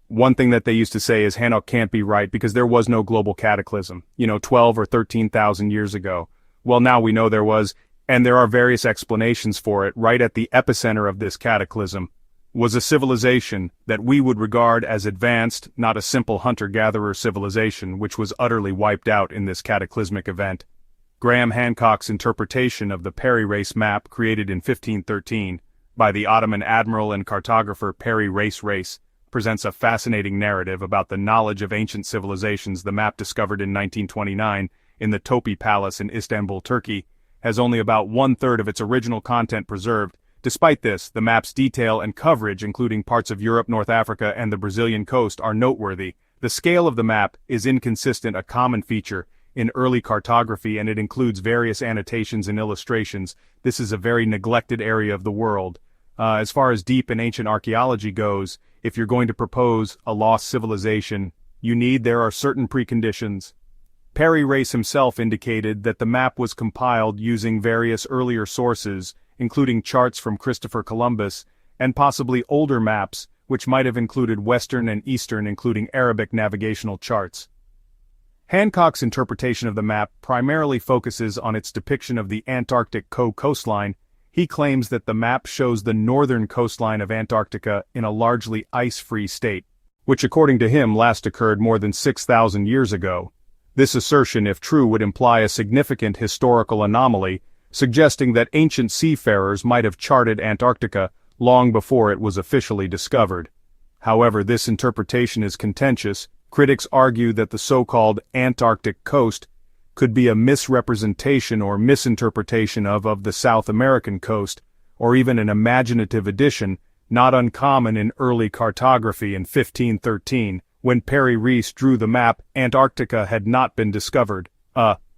One thing that they used to say is Hancock can't be right because there was no global cataclysm, 12 or 13,000 years ago. Well, now we know there was, and there are various explanations for it. Right at the epicenter of this cataclysm was a civilization that we would regard as advanced, not a simple hunter-gatherer civilization, which was utterly wiped out in this cataclysmic event. Graham Hancock's interpretation of the Peri Race map created in 1513 by the Ottoman admiral and cartographer Peri Race presents a fascinating narrative about the knowledge of ancient civilizations. The map discovered in 1929 in the Topi Palace in Istanbul, Turkey, has only about one-third of its original content preserved. Despite this, the map's detail and coverage, including parts of Europe, North Africa, and the Brazilian coast, are noteworthy. The scale of the map is inconsistent, a common feature in early cartography, and it includes various annotations and illustrations. This is a very neglected area of the world. As far as deep and ancient archaeology goes, if you're going to propose a lost civilization, there are certain preconditions. Peri Race himself indicated that the map was compiled using various earlier sources, including charts from Christopher Columbus, and possibly older maps, which might have included Western and Eastern, including Arabic navigational charts. Hancock's interpretation of the map primarily focuses on its depiction of the Antarctic coastline. He claims that the map shows the northern coastline of Antarctica in a largely ice-free state, which according to him last occurred more than 6,000 years ago. This assertion, if true, would imply a significant historical anomaly, suggesting that ancient seafarers might have charted Antarctica long before it was officially discovered. However, this interpretation is contentious. Critics argue that the so-called Antarctic coast could be a misrepresentation or misinterpretation of the South American coast, or even an imaginative addition, not uncommon in early cartography. In 1513, when Peri Race drew the map, Antarctica had not been discovered.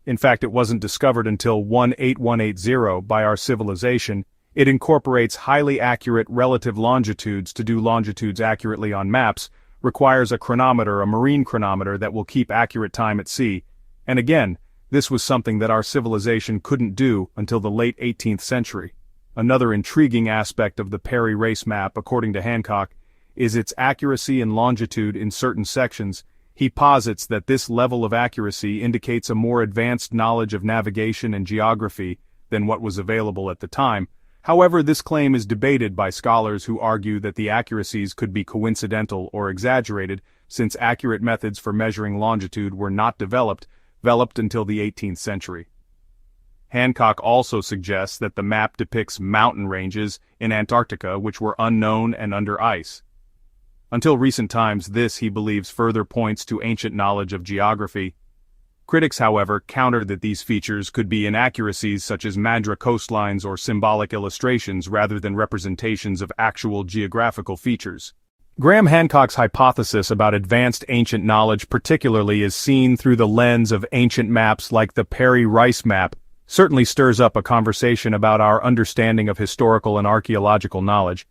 In fact, it wasn't discovered until 18180 by our civilization. It incorporates highly accurate relative longitudes. To do longitudes accurately on maps requires a chronometer, a marine chronometer that will keep accurate time at sea. And again, this was something that our civilization couldn't do until the late 18th century. Another intriguing aspect of the Peri Race map, according to Hancock, is its accuracy in longitude in certain sections. He posits that this level of accuracy indicates a more advanced knowledge of navigation and geography than what was available at the time. However, this claim is debated by scholars who argue that the accuracies could be coincidental or exaggerated, since accurate methods for measuring longitude were not developed until the 18th century. Hancock also suggests that the map depicts mountain ranges in Antarctica which were unknown and under ice. Until recent times, this, he believes, further points to ancient knowledge of geography. Critics, however, counter that these features could be inaccuracies such as Madra coastlines or symbolic illustrations rather than representations of actual geographical features. Graham Hancock's hypothesis about advanced ancient knowledge particularly is seen through the lens of ancient maps like the Peri Race map, certainly stirs up a conversation about our understanding of historical and archaeological knowledge.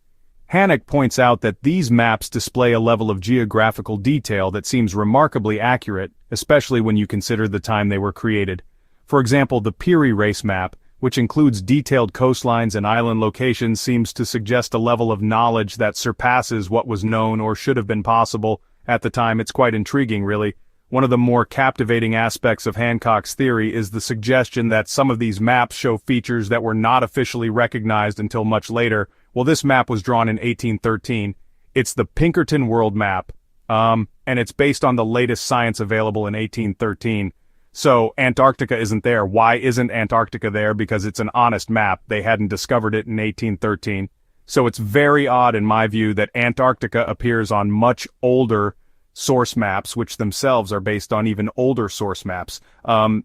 Hancock points out that these maps display a level of geographical detail that seems remarkably accurate, especially when you consider the time they were created. For example, the Peri Race map, which includes detailed coastlines and island locations, seems to suggest a level of knowledge that surpasses what was known or should have been possible at the time. It's quite intriguing, really. One of the more captivating aspects of Hancock's theory is the suggestion that some of these maps show features that were not officially recognized until much later. Well, this map was drawn in 1813. It's the Pinkerton World Map, and it's based on the latest science available in 1813. So Antarctica isn't there. Why isn't Antarctica there? Because it's an honest map. They hadn't discovered it in 1813. So it's very odd in my view that Antarctica appears on much older source maps, which themselves are based on even older source maps.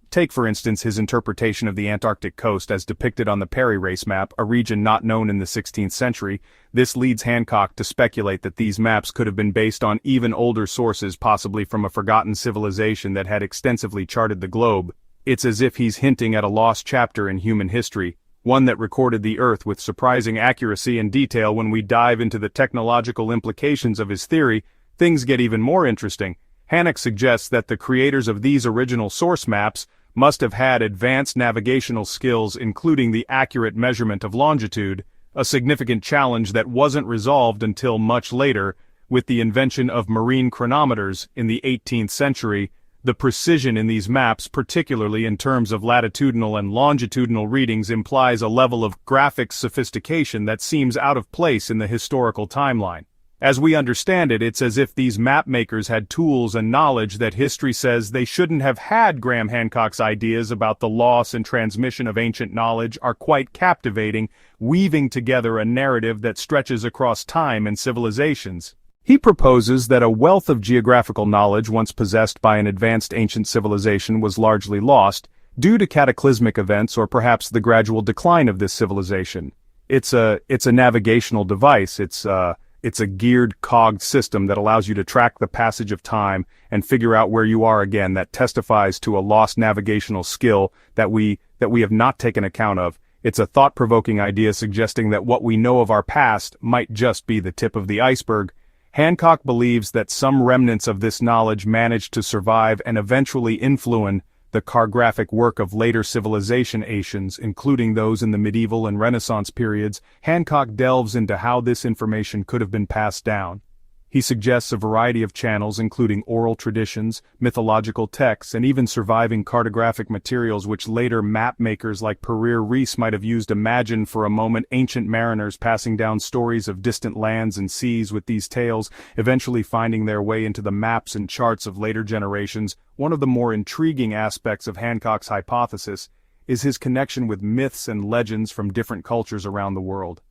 Take, for instance, his interpretation of the Antarctic coast as depicted on the Peri Race map, a region not known in the 16th century. This leads Hancock to speculate that these maps could have been based on even older sources, possibly from a forgotten civilization that had extensively charted the globe. It's as if he's hinting at a lost chapter in human history, one that recorded the Earth with surprising accuracy and detail. When we dive into the technological implications of his theory, things get even more interesting. Hancock suggests that the creators of these original source maps must have had advanced navigational skills, including the accurate measurement of longitude, a significant challenge that wasn't resolved until much later. With the invention of marine chronometers in the 18th century, the precision in these maps, particularly in terms of latitudinal and longitudinal readings, implies a level of graphic sophistication that seems out of place in the historical timeline. As we understand it, it's as if these map makers had tools and knowledge that history says they shouldn't have had. Graham Hancock's ideas about the loss and transmission of ancient knowledge are quite captivating, weaving together a narrative that stretches across time and civilizations. He proposes that a wealth of geographical knowledge once possessed by an advanced ancient civilization was largely lost, due to cataclysmic events or perhaps the gradual decline of this civilization. It's a navigational device. It's a geared, cogged system that allows you to track the passage of time and figure out where you are again. That testifies to a lost navigational skill that we have not taken account of. It's a thought-provoking idea suggesting that what we know of our past might just be the tip of the iceberg. Hancock believes that some remnants of this knowledge managed to survive and eventually influence the cartographic work of later civilizations, including those in the medieval and Renaissance periods. Hancock delves into how this information could have been passed down. He suggests a variety of channels including oral traditions, mythological texts, and even surviving cartographic materials which later map makers like Pereire Rees might have used. Imagine for a moment ancient mariners passing down stories of distant lands and seas, with these tales eventually finding their way into the maps and charts of later generations. One of the more intriguing aspects of Hancock's hypothesis is his connection with myths and legends from different cultures around the world.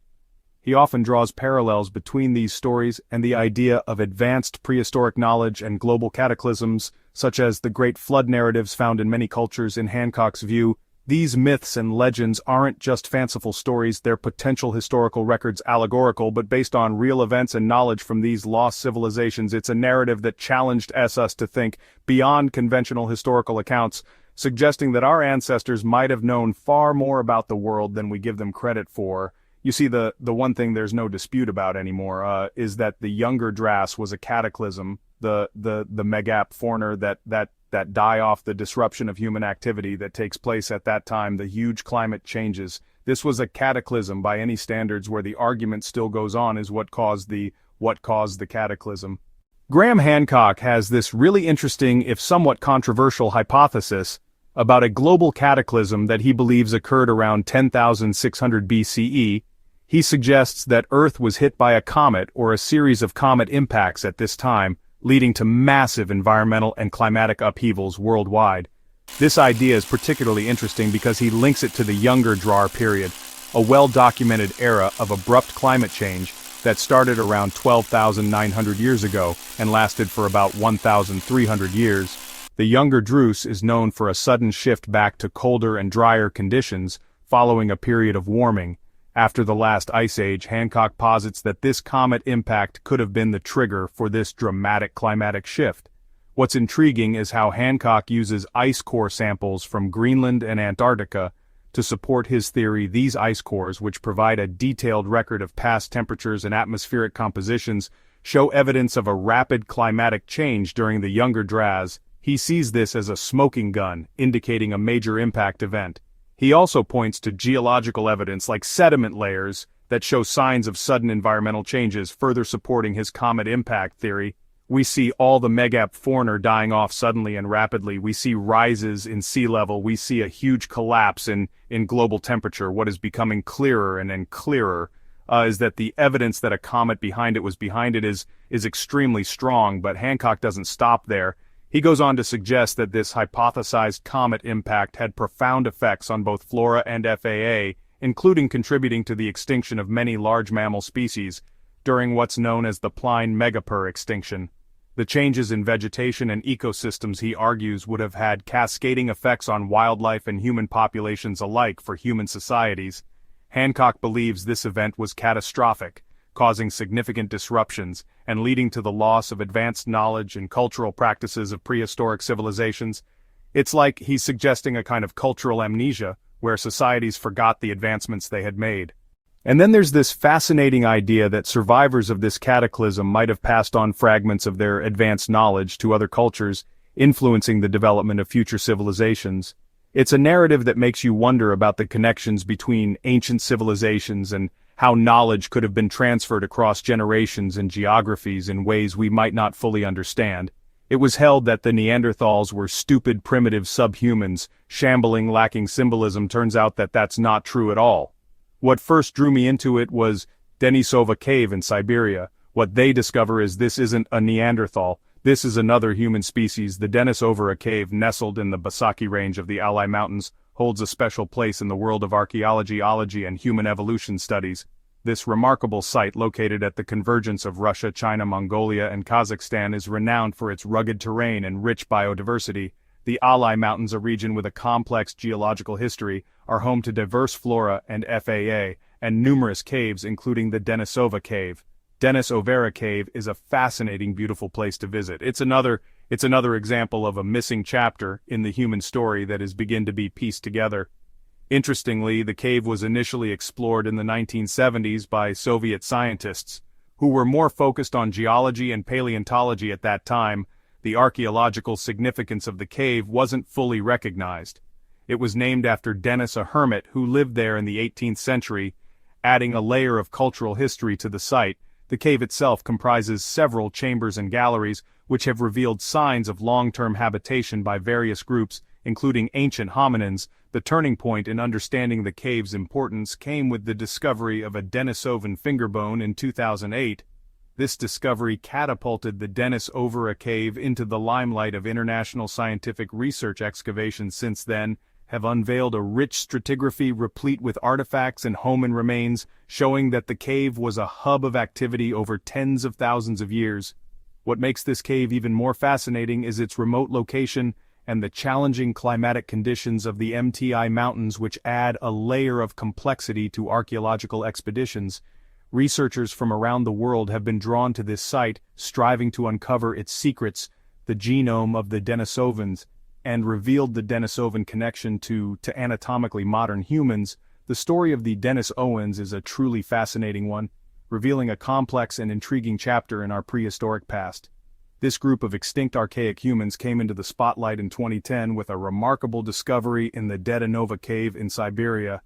He often draws parallels between these stories and the idea of advanced prehistoric knowledge and global cataclysms, such as the Great Flood narratives found in many cultures. In Hancock's view, these myths and legends aren't just fanciful stories, they're potential historical records, allegorical but based on real events and knowledge from these lost civilizations. It's a narrative that challenged us to think beyond conventional historical accounts, suggesting that our ancestors might have known far more about the world than we give them credit for. You see, the one thing there's no dispute about anymore is that the younger Dryas was a cataclysm, the megap foreigner that die off the disruption of human activity that takes place at that time, the huge climate changes. This was a cataclysm by any standards, where the argument still goes on is what caused the cataclysm. Graham Hancock has this really interesting, if somewhat controversial, hypothesis about a global cataclysm that he believes occurred around 10,600 BCE. He suggests that Earth was hit by a comet or a series of comet impacts at this time, leading to massive environmental and climatic upheavals worldwide. This idea is particularly interesting because he links it to the Younger Dryas period, a well-documented era of abrupt climate change that started around 12,900 years ago and lasted for about 1,300 years. The Younger Dryas is known for a sudden shift back to colder and drier conditions following a period of warming. After the last ice age, Hancock posits that this comet impact could have been the trigger for this dramatic climatic shift. What's intriguing is how Hancock uses ice core samples from Greenland and Antarctica to support his theory. These ice cores, which provide a detailed record of past temperatures and atmospheric compositions, show evidence of a rapid climatic change during the Younger Dryas. He sees this as a smoking gun, indicating a major impact event. He also points to geological evidence like sediment layers that show signs of sudden environmental changes, further supporting his comet impact theory. We see all the megap foreigner dying off suddenly and rapidly. We see rises in sea level. We see a huge collapse in global temperature. What is becoming clearer and clearer is that the evidence that a comet was behind it is extremely strong, but Hancock doesn't stop there. He goes on to suggest that this hypothesized comet impact had profound effects on both flora and fauna, including contributing to the extinction of many large mammal species during what's known as the Pline megapur extinction. The changes in vegetation and ecosystems, he argues, would have had cascading effects on wildlife and human populations alike for human societies. Hancock believes this event was catastrophic, causing significant disruptions and leading to the loss of advanced knowledge and cultural practices of prehistoric civilizations. It's like he's suggesting a kind of cultural amnesia, where societies forgot the advancements they had made. And then there's this fascinating idea that survivors of this cataclysm might have passed on fragments of their advanced knowledge to other cultures, influencing the development of future civilizations. It's a narrative that makes you wonder about the connections between ancient civilizations and how knowledge could have been transferred across generations and geographies in ways we might not fully understand. It was held that the Neanderthals were stupid primitive subhumans, shambling, lacking symbolism. Turns out that that's not true at all. What first drew me into it was Denisova cave in Siberia. What they discover is this isn't a Neanderthal, this is another human species. The Denisova cave, nestled in the Basaki range of the Alai Mountains, holds a special place in the world of archaeology, ology, and human evolution studies. This remarkable site, located at the convergence of Russia, China, Mongolia, and Kazakhstan, is renowned for its rugged terrain and rich biodiversity. The Alai Mountains, a region with a complex geological history, are home to diverse flora and FAA, and numerous caves including the Denisova cave. Denisova cave is a fascinating, beautiful place to visit. It's another example of a missing chapter in the human story that is beginning to be pieced together. Interestingly, the cave was initially explored in the 1970s by Soviet scientists, who were more focused on geology and paleontology at that time. The archaeological significance of the cave wasn't fully recognized. It was named after Denis, a hermit who lived there in the 18th century, adding a layer of cultural history to the site. The cave itself comprises several chambers and galleries, which have revealed signs of long-term habitation by various groups, including ancient hominins. The turning point in understanding the cave's importance came with the discovery of a Denisovan fingerbone in 2008. This discovery catapulted the Denisova cave into the limelight of international scientific research. Excavations since then have unveiled a rich stratigraphy replete with artifacts and homin remains, showing that the cave was a hub of activity over tens of thousands of years. What makes this cave even more fascinating is its remote location and the challenging climatic conditions of the MTI Mountains, which add a layer of complexity to archaeological expeditions. Researchers from around the world have been drawn to this site, striving to uncover its secrets, the genome of the Denisovans, and revealed the Denisovan connection to anatomically modern humans. The story of the Denisovans is a truly fascinating one, revealing a complex and intriguing chapter in our prehistoric past. This group of extinct archaic humans came into the spotlight in 2010 with a remarkable discovery in the Denisova cave in Siberia.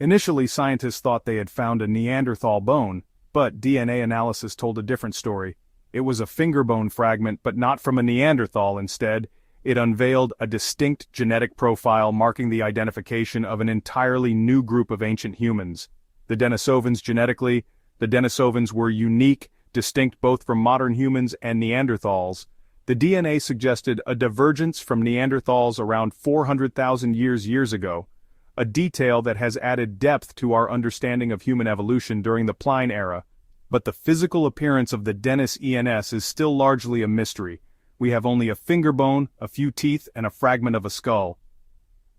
Initially, scientists thought they had found a Neanderthal bone, but DNA analysis told a different story. It was a fingerbone fragment, but not from a Neanderthal. Instead, it unveiled a distinct genetic profile marking the identification of an entirely new group of ancient humans. The Denisovans genetically, the Denisovans were unique, distinct both from modern humans and Neanderthals. The DNA suggested a divergence from Neanderthals around 400,000 years ago, a detail that has added depth to our understanding of human evolution during the Plian era. But the physical appearance of the Denis is still largely a mystery. We have only a fingerbone, a few teeth, and a fragment of a skull.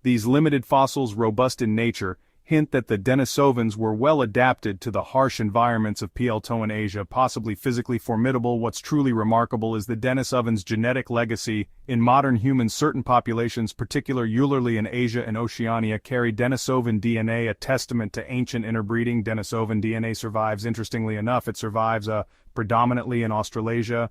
These limited fossils, robust in nature, hint that the Denisovans were well adapted to the harsh environments of Plateauan Asia, possibly physically formidable. What's truly remarkable is the Denisovans' genetic legacy. In modern humans, certain populations, particularly in Asia and Oceania, carry Denisovan DNA, a testament to ancient interbreeding. Denisovan DNA survives, interestingly enough, it survives predominantly in Australasia,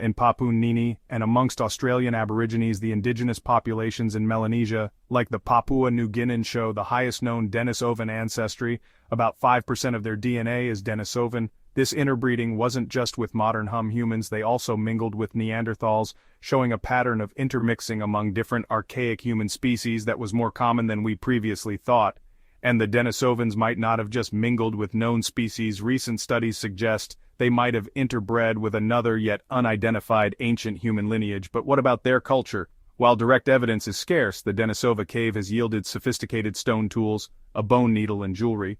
in Papua New Guinea, and amongst Australian Aborigines. The indigenous populations in Melanesia, like the Papua New Guinean, show the highest known Denisovan ancestry. About 5% of their DNA is Denisovan. This interbreeding wasn't just with modern humans, they also mingled with Neanderthals, showing a pattern of intermixing among different archaic human species that was more common than we previously thought. And the Denisovans might not have just mingled with known species. Recent studies suggest they might have interbred with another yet unidentified ancient human lineage. But what about their culture? While direct evidence is scarce, the Denisova cave has yielded sophisticated stone tools, a bone needle, and jewelry.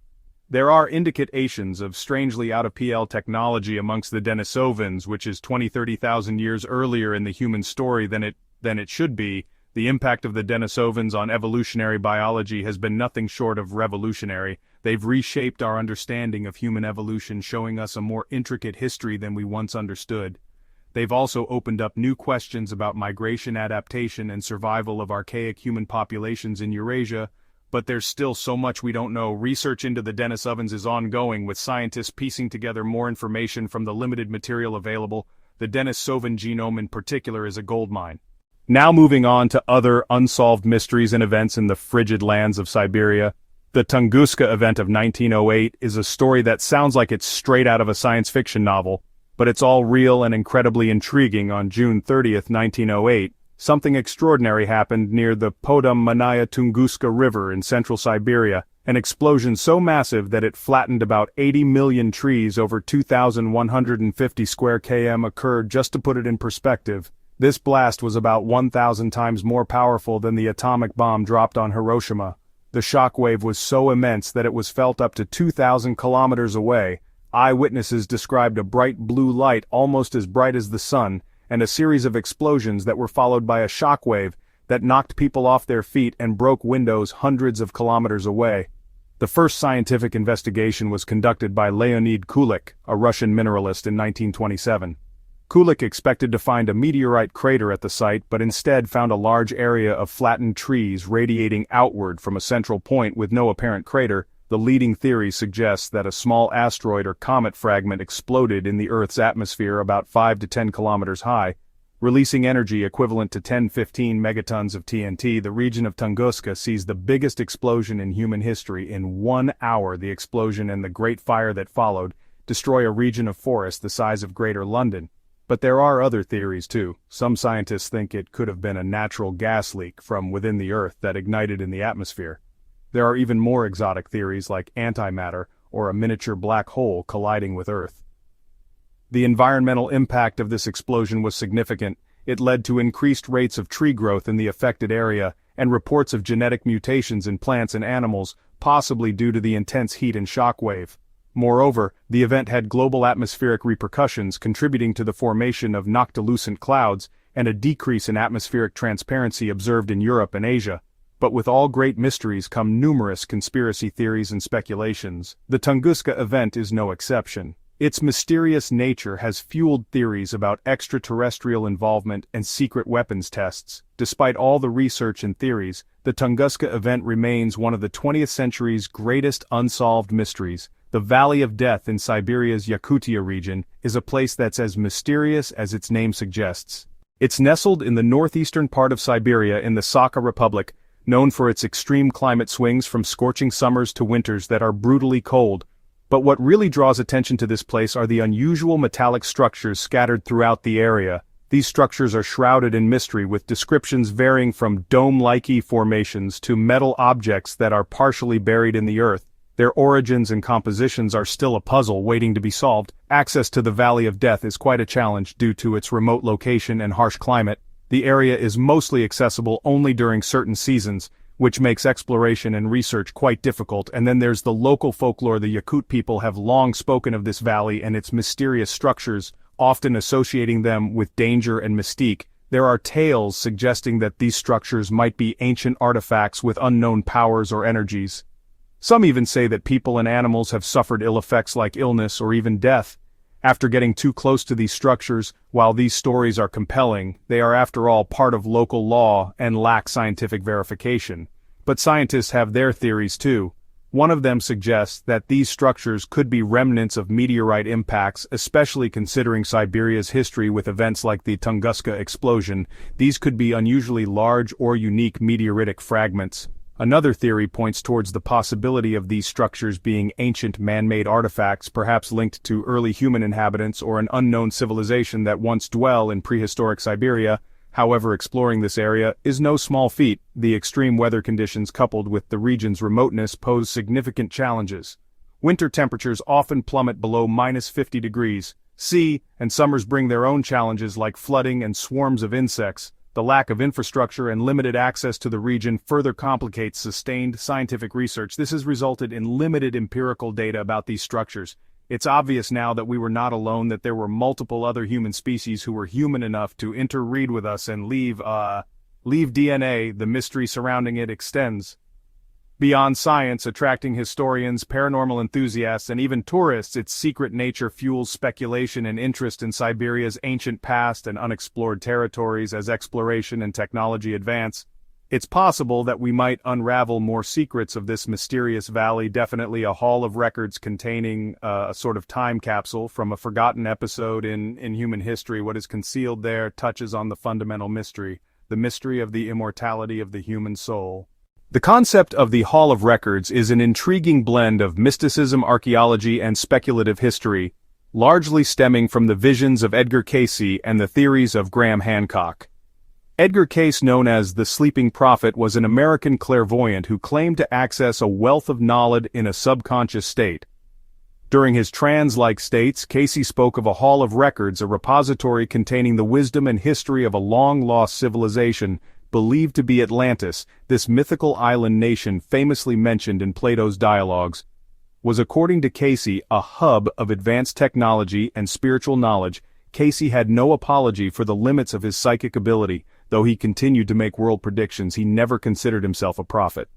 There are indications of strangely out-of-PL technology amongst the Denisovans, which is 20-30,000 years earlier in the human story than it should be. The impact of the Denisovans on evolutionary biology has been nothing short of revolutionary. They've reshaped our understanding of human evolution, showing us a more intricate history than we once understood. They've also opened up new questions about migration, adaptation, and survival of archaic human populations in Eurasia. But there's still so much we don't know. Research into the Denisovans is ongoing, with scientists piecing together more information from the limited material available. The Denisovan genome in particular is a goldmine. Now moving on to other unsolved mysteries and events in the frigid lands of Siberia. The Tunguska Event of 1908 is a story that sounds like it's straight out of a science fiction novel, but it's all real and incredibly intriguing. On June 30th, 1908, something extraordinary happened near the Podum-Manaya Tunguska River in central Siberia, an explosion so massive that it flattened about 80 million trees over 2,150 square km occurred. Just to put it in perspective, this blast was about 1,000 times more powerful than the atomic bomb dropped on Hiroshima. The shockwave was so immense that it was felt up to 2,000 kilometers away. Eyewitnesses described a bright blue light almost as bright as the sun, and a series of explosions that were followed by a shockwave that knocked people off their feet and broke windows hundreds of kilometers away. The first scientific investigation was conducted by Leonid Kulik, a Russian mineralist, in 1927. Kulik expected to find a meteorite crater at the site, but instead found a large area of flattened trees radiating outward from a central point with no apparent crater. The leading theory suggests that a small asteroid or comet fragment exploded in the Earth's atmosphere about 5 to 10 kilometers high, releasing energy equivalent to 10-15 megatons of TNT. The region of Tunguska sees the biggest explosion in human history. In 1 hour, the explosion and the Great Fire that followed destroy a region of forest the size of Greater London. But there are other theories too. Some scientists think it could have been a natural gas leak from within the Earth that ignited in the atmosphere. There are even more exotic theories like antimatter or a miniature black hole colliding with Earth. The environmental impact of this explosion was significant. It led to increased rates of tree growth in the affected area and reports of genetic mutations in plants and animals, possibly due to the intense heat and shockwave. Moreover, the event had global atmospheric repercussions, contributing to the formation of noctilucent clouds and a decrease in atmospheric transparency observed in Europe and Asia. But with all great mysteries come numerous conspiracy theories and speculations. The Tunguska Event is no exception. Its mysterious nature has fueled theories about extraterrestrial involvement and secret weapons tests. Despite all the research and theories, the Tunguska Event remains one of the 20th century's greatest unsolved mysteries. The Valley of Death in Siberia's Yakutia region is a place that's as mysterious as its name suggests. It's nestled in the northeastern part of Siberia in the Sakha Republic, known for its extreme climate swings from scorching summers to winters that are brutally cold. But what really draws attention to this place are the unusual metallic structures scattered throughout the area. These structures are shrouded in mystery, with descriptions varying from dome-like formations to metal objects that are partially buried in the earth. Their origins and compositions are still a puzzle waiting to be solved. Access to the Valley of Death is quite a challenge due to its remote location and harsh climate. The area is mostly accessible only during certain seasons, which makes exploration and research quite difficult. And then there's the local folklore. The Yakut people have long spoken of this valley and its mysterious structures, often associating them with danger and mystique. There are tales suggesting that these structures might be ancient artifacts with unknown powers or energies. Some even say that people and animals have suffered ill effects like illness or even death after getting too close to these structures. While these stories are compelling, they are after all part of local law and lack scientific verification. But scientists have their theories too. One of them suggests that these structures could be remnants of meteorite impacts, especially considering Siberia's history with events like the Tunguska explosion. These could be unusually large or unique meteoritic fragments. Another theory points towards the possibility of these structures being ancient man-made artifacts, perhaps linked to early human inhabitants or an unknown civilization that once dwelled in prehistoric Siberia. However, exploring this area is no small feat. The extreme weather conditions coupled with the region's remoteness pose significant challenges. Winter temperatures often plummet below -50 degrees C, and summers bring their own challenges like flooding and swarms of insects. The lack of infrastructure and limited access to the region further complicates sustained scientific research. This has resulted in limited empirical data about these structures. It's obvious now that we were not alone, that there were multiple other human species who were human enough to interbreed with us and leave DNA. The mystery surrounding it extends beyond science, attracting historians, paranormal enthusiasts, and even tourists. Its secret nature fuels speculation and interest in Siberia's ancient past and unexplored territories. As exploration and technology advance, it's possible that we might unravel more secrets of this mysterious valley. Definitely a hall of records containing a sort of time capsule from a forgotten episode in human history. What is concealed there touches on the fundamental mystery, the mystery of the immortality of the human soul. The concept of the Hall of Records is an intriguing blend of mysticism, archaeology, and speculative history, largely stemming from the visions of Edgar Cayce and the theories of Graham Hancock. Edgar Cayce, known as the Sleeping Prophet, was an American clairvoyant who claimed to access a wealth of knowledge in a subconscious state. During his trance-like states, Cayce spoke of a Hall of Records, a repository containing the wisdom and history of a long-lost civilization, believed to be Atlantis. This mythical island nation, famously mentioned in Plato's dialogues, was, according to Cayce, a hub of advanced technology and spiritual knowledge. Cayce had no apology for the limits of his psychic ability. Though he continued to make world predictions, he never considered himself a prophet.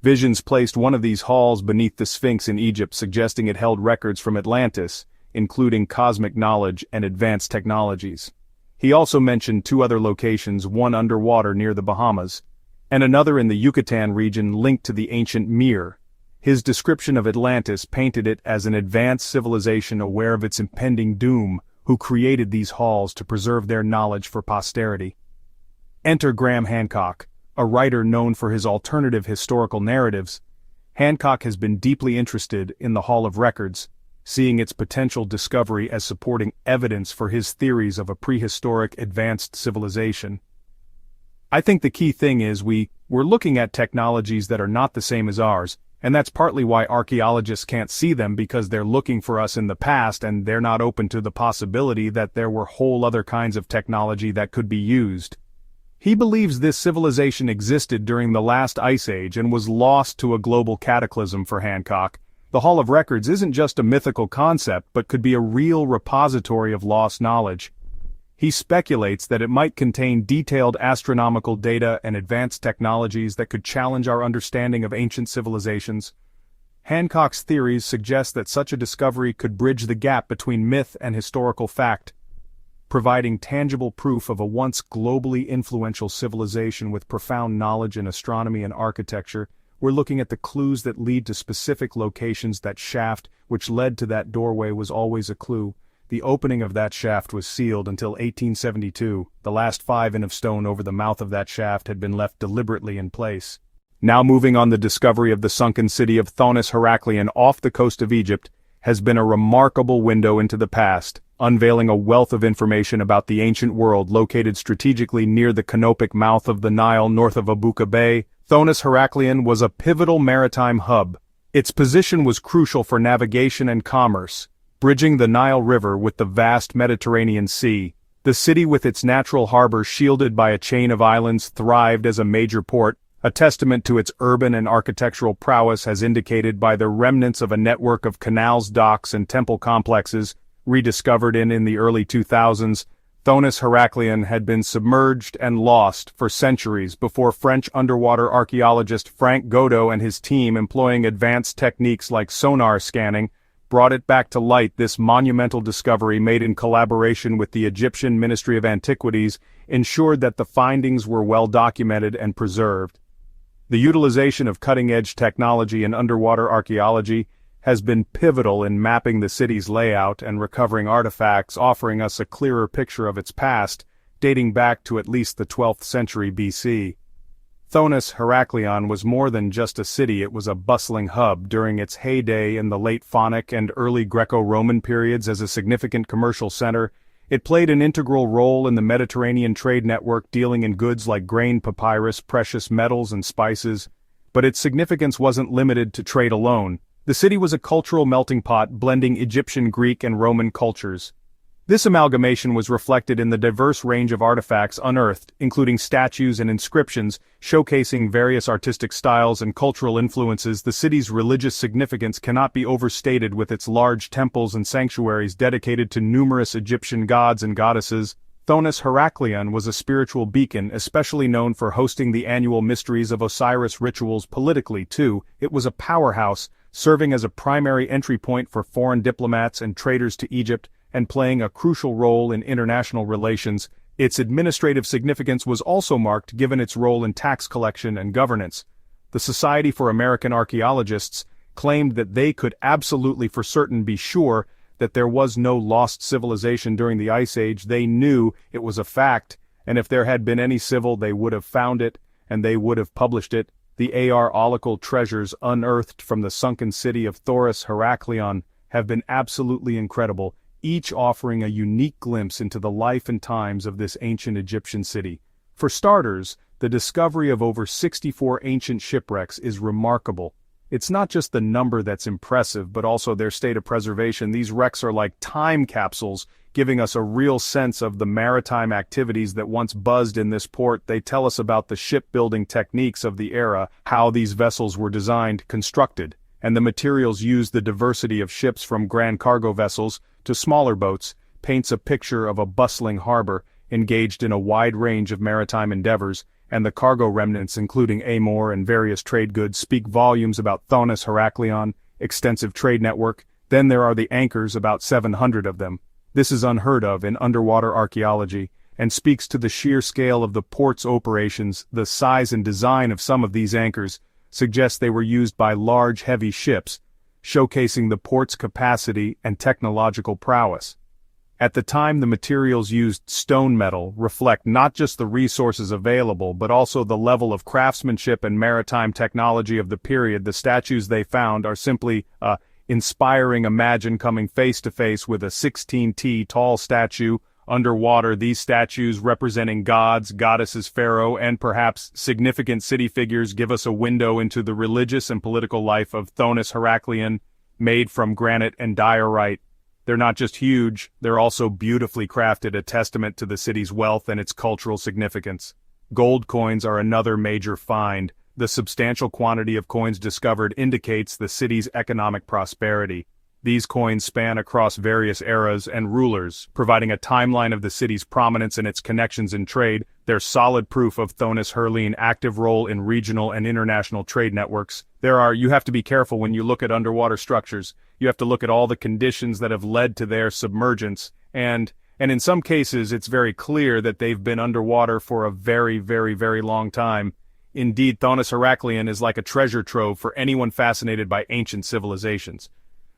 Visions placed one of these halls beneath the Sphinx in Egypt, suggesting it held records from Atlantis, including cosmic knowledge and advanced technologies. He also mentioned two other locations, one underwater near the Bahamas, and another in the Yucatan region linked to the ancient Mir. His description of Atlantis painted it as an advanced civilization aware of its impending doom, who created these halls to preserve their knowledge for posterity. Enter Graham Hancock, a writer known for his alternative historical narratives. Hancock has been deeply interested in the Hall of Records, seeing its potential discovery as supporting evidence for his theories of a prehistoric advanced civilization. I think the key thing is we're looking at technologies that are not the same as ours, and that's partly why archaeologists can't see them, because they're looking for us in the past and they're not open to the possibility that there were whole other kinds of technology that could be used. He believes this civilization existed during the last ice age and was lost to a global cataclysm. For Hancock, the Hall of Records isn't just a mythical concept but could be a real repository of lost knowledge. He speculates that it might contain detailed astronomical data and advanced technologies that could challenge our understanding of ancient civilizations. Hancock's theories suggest that such a discovery could bridge the gap between myth and historical fact, providing tangible proof of a once globally influential civilization with profound knowledge in astronomy and architecture. We're looking at the clues that lead to specific locations. That shaft, which led to that doorway, was always a clue. The opening of that shaft was sealed until 1872. The last 5 in of stone over the mouth of that shaft had been left deliberately in place. Now moving on, the discovery of the sunken city of Thonis-Heracleion off the coast of Egypt has been a remarkable window into the past, unveiling a wealth of information about the ancient world. Located strategically near the canopic mouth of the Nile north of Abuka Bay, Thonis-Heracleion was a pivotal maritime hub. Its position was crucial for navigation and commerce, bridging the Nile River with the vast Mediterranean Sea. The city, with its natural harbor shielded by a chain of islands, thrived as a major port, a testament to its urban and architectural prowess as indicated by the remnants of a network of canals, docks, and temple complexes. Rediscovered in the early 2000s, Thonis-Heracleion had been submerged and lost for centuries before French underwater archaeologist Frank Godot and his team, employing advanced techniques like sonar scanning, brought it back to light. This monumental discovery, made in collaboration with the Egyptian Ministry of Antiquities, ensured that the findings were well documented and preserved. The utilization of cutting-edge technology in underwater archaeology has been pivotal in mapping the city's layout and recovering artifacts, offering us a clearer picture of its past, dating back to at least the 12th century BC. Thonis-Heracleion was more than just a city. It was a bustling hub during its heyday in the late Phoenicic and early Greco-Roman periods. As a significant commercial center, it played an integral role in the Mediterranean trade network, dealing in goods like grain, papyrus, precious metals, and spices. But its significance wasn't limited to trade alone. The city was a cultural melting pot, blending Egyptian, Greek, and Roman cultures. This amalgamation was reflected in the diverse range of artifacts unearthed, including statues and inscriptions, showcasing various artistic styles and cultural influences. The city's religious significance cannot be overstated, with its large temples and sanctuaries dedicated to numerous Egyptian gods and goddesses. Thonis-Heracleion was a spiritual beacon, especially known for hosting the annual Mysteries of Osiris rituals. Politically, too, it was a powerhouse, serving as a primary entry point for foreign diplomats and traders to Egypt, and playing a crucial role in international relations. Its administrative significance was also marked, given its role in tax collection and governance. The Society for American Archaeologists claimed that they could absolutely for certain be sure that there was no lost civilization during the Ice Age. They knew it was a fact, and if there had been any civil, they would have found it, and they would have published it. The archaeological treasures unearthed from the sunken city of Thonis-Heracleion have been absolutely incredible, each offering a unique glimpse into the life and times of this ancient Egyptian city. For starters, the discovery of over 64 ancient shipwrecks is remarkable. It's not just the number that's impressive, but also their state of preservation. These wrecks are like time capsules, giving us a real sense of the maritime activities that once buzzed in this port. They tell us about the shipbuilding techniques of the era, how these vessels were designed, constructed, and the materials used. The diversity of ships from grand cargo vessels to smaller boats paints a picture of a bustling harbor, engaged in a wide range of maritime endeavors, and the cargo remnants including amor and various trade goods speak volumes about Thonis-Heracleion, extensive trade network. Then there are the anchors, about 700 of them. This is unheard of in underwater archaeology, and speaks to the sheer scale of the port's operations. The size and design of some of these anchors suggests they were used by large heavy ships, showcasing the port's capacity and technological prowess. At the time, the materials used, stone metal, reflect not just the resources available but also the level of craftsmanship and maritime technology of the period. The statues they found are simply inspiring. Imagine coming face to face with a 16-t tall statue underwater. These statues, representing gods, goddesses, pharaoh, and perhaps significant city figures, give us a window into the religious and political life of Thonis-Heracleion, made from granite and diorite. They're not just huge, they're also beautifully crafted, a testament to the city's wealth and its cultural significance. Gold coins are another major find. The substantial quantity of coins discovered indicates the city's economic prosperity. These coins span across various eras and rulers, providing a timeline of the city's prominence and its connections in trade. They're solid proof of Thonis-Heracleion's active role in regional and international trade networks. You have to be careful when you look at underwater structures. You have to look at all the conditions that have led to their submergence, and in some cases it's very clear that they've been underwater for a very, very, very long time. Indeed, Thonis-Heracleion is like a treasure trove for anyone fascinated by ancient civilizations.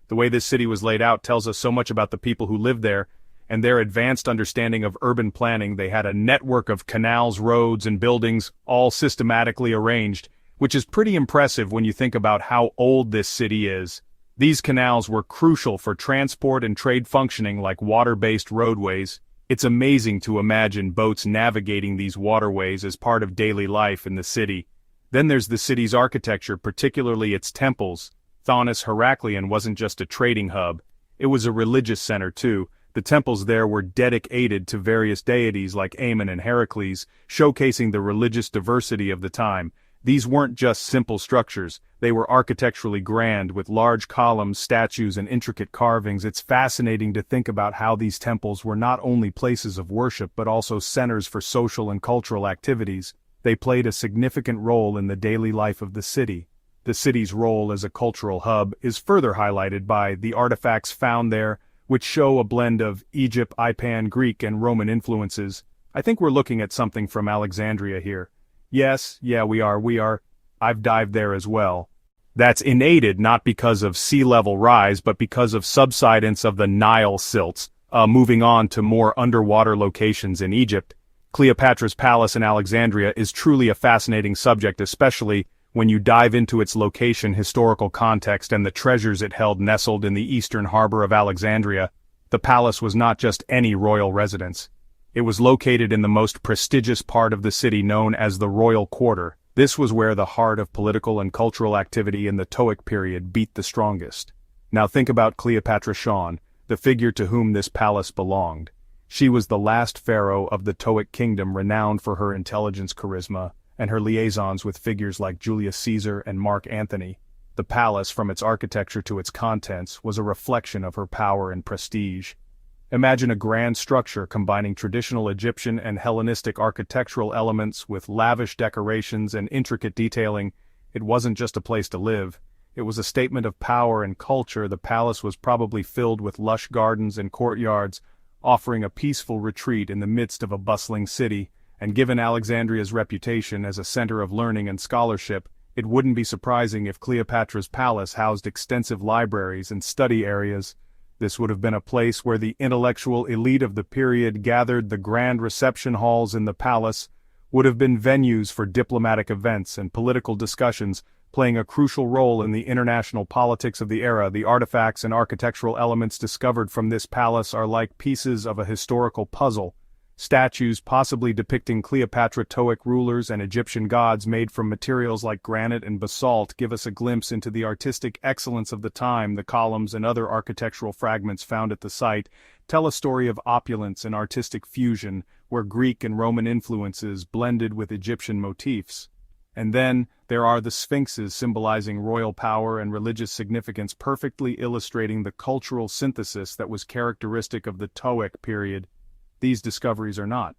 The way this city was laid out tells us so much about the people who lived there, and their advanced understanding of urban planning. They had a network of canals, roads, and buildings, all systematically arranged, which is pretty impressive when you think about how old this city is. These canals were crucial for transport and trade, functioning like water-based roadways. It's amazing to imagine boats navigating these waterways as part of daily life in the city. Then there's the city's architecture, particularly its temples. Thonis-Heracleion wasn't just a trading hub, it was a religious center too. The temples there were dedicated to various deities like Ammon and Heracles, showcasing the religious diversity of the time. These weren't just simple structures, they were architecturally grand, with large columns, statues, and intricate carvings. It's fascinating to think about how these temples were not only places of worship but also centers for social and cultural activities. They played a significant role in the daily life of the city. The city's role as a cultural hub is further highlighted by the artifacts found there, which show a blend of Egypt, Ipan, Greek, and Roman influences. I think we're looking at something from Alexandria here. Yes, we are. I've dived there as well. That's inaided not because of sea level rise but because of subsidence of the Nile silts. Moving on to more underwater locations in Egypt, Cleopatra's palace in Alexandria is truly a fascinating subject, especially when you dive into its location, historical context, and the treasures it held nestled in the eastern harbor of Alexandria. The palace was not just any royal residence. It was located in the most prestigious part of the city, known as the Royal Quarter. This was where the heart of political and cultural activity in the Toic period beat the strongest. Now think about Cleopatra Shawn, the figure to whom this palace belonged. She was the last pharaoh of the Toic kingdom, renowned for her intelligence, charisma, and her liaisons with figures like Julius Caesar and Mark Antony. The palace, from its architecture to its contents, was a reflection of her power and prestige. Imagine a grand structure combining traditional Egyptian and Hellenistic architectural elements with lavish decorations and intricate detailing. It wasn't just a place to live. It was a statement of power and culture. The palace was probably filled with lush gardens and courtyards, offering a peaceful retreat in the midst of a bustling city. And given Alexandria's reputation as a center of learning and scholarship, it wouldn't be surprising if Cleopatra's palace housed extensive libraries and study areas. This would have been a place where the intellectual elite of the period gathered. The grand reception halls in the palace would have been venues for diplomatic events and political discussions, playing a crucial role in the international politics of the era. The artifacts and architectural elements discovered from this palace are like pieces of a historical puzzle. Statues possibly depicting Cleopatra-Toic rulers and Egyptian gods made from materials like granite and basalt give us a glimpse into the artistic excellence of the time. The columns and other architectural fragments found at the site tell a story of opulence and artistic fusion, where Greek and Roman influences blended with Egyptian motifs. And then, there are the sphinxes symbolizing royal power and religious significance, perfectly illustrating the cultural synthesis that was characteristic of the Toic period. These discoveries are not.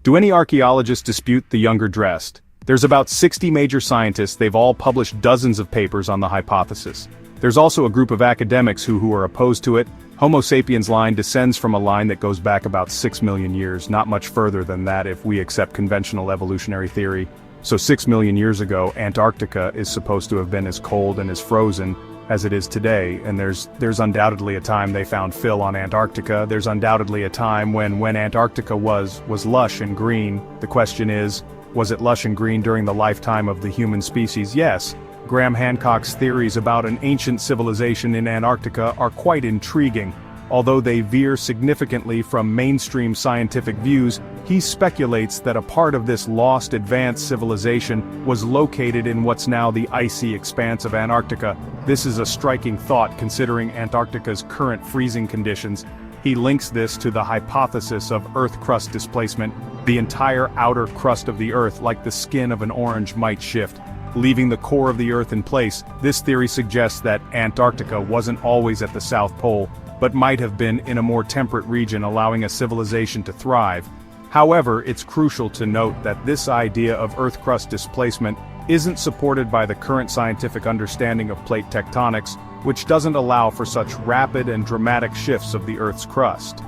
Do any archaeologists dispute the younger Dryas? There's about 60 major scientists. They've all published dozens of papers on the hypothesis. There's also a group of academics who are opposed to it. Homo sapiens line descends from a line that goes back about 6 million years, not much further than that if we accept conventional evolutionary theory. So 6 million years ago, Antarctica is supposed to have been as cold and as frozen as it is today, and there's undoubtedly a time they found fill on Antarctica. There's undoubtedly a time when Antarctica was lush and green. The question is, was it lush and green during the lifetime of the human species? Yes. Graham Hancock's theories about an ancient civilization in Antarctica are quite intriguing. Although they veer significantly from mainstream scientific views, he speculates that a part of this lost advanced civilization was located in what's now the icy expanse of Antarctica. This is a striking thought considering Antarctica's current freezing conditions. He links this to the hypothesis of Earth crust displacement. The entire outer crust of the Earth, like the skin of an orange, might shift, leaving the core of the Earth in place. This theory suggests that Antarctica wasn't always at the South Pole, but might have been in a more temperate region, allowing a civilization to thrive. However, it's crucial to note that this idea of Earth crust displacement isn't supported by the current scientific understanding of plate tectonics, which doesn't allow for such rapid and dramatic shifts of the Earth's crust.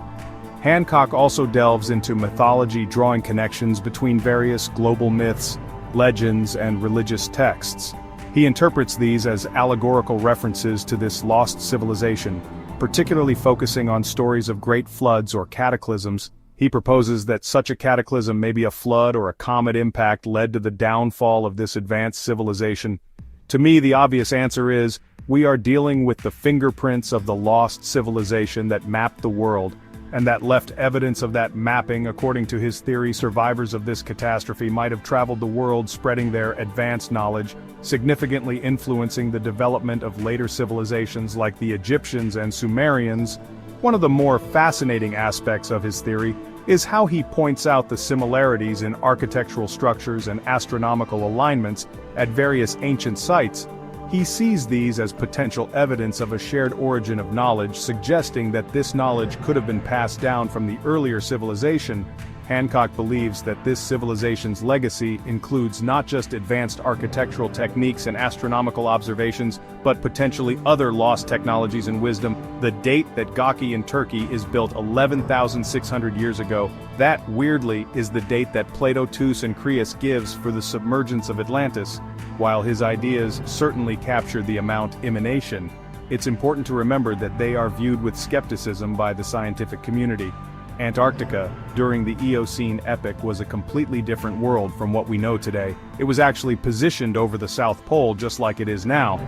Hancock also delves into mythology, drawing connections between various global myths, legends, and religious texts. He interprets these as allegorical references to this lost civilization, particularly focusing on stories of great floods or cataclysms. He proposes that such a cataclysm, maybe a flood or a comet impact, led to the downfall of this advanced civilization. To me, the obvious answer is, we are dealing with the fingerprints of the lost civilization that mapped the world, and that left evidence of that mapping. According to his theory, survivors of this catastrophe might have traveled the world spreading their advanced knowledge, significantly influencing the development of later civilizations like the Egyptians and Sumerians. One of the more fascinating aspects of his theory is how he points out the similarities in architectural structures and astronomical alignments at various ancient sites. He sees these as potential evidence of a shared origin of knowledge, suggesting that this knowledge could have been passed down from the earlier civilization. Hancock believes that this civilization's legacy includes not just advanced architectural techniques and astronomical observations, but potentially other lost technologies and wisdom. The date that Gaki in Turkey is built 11,600 years ago, that, weirdly, is the date that Plato, Tus, and Creus gives for the submergence of Atlantis. While his ideas certainly capture the amount emanation, it's important to remember that they are viewed with skepticism by the scientific community. Antarctica, during the Eocene epoch, was a completely different world from what we know today. It was actually positioned over the South Pole just like it is now,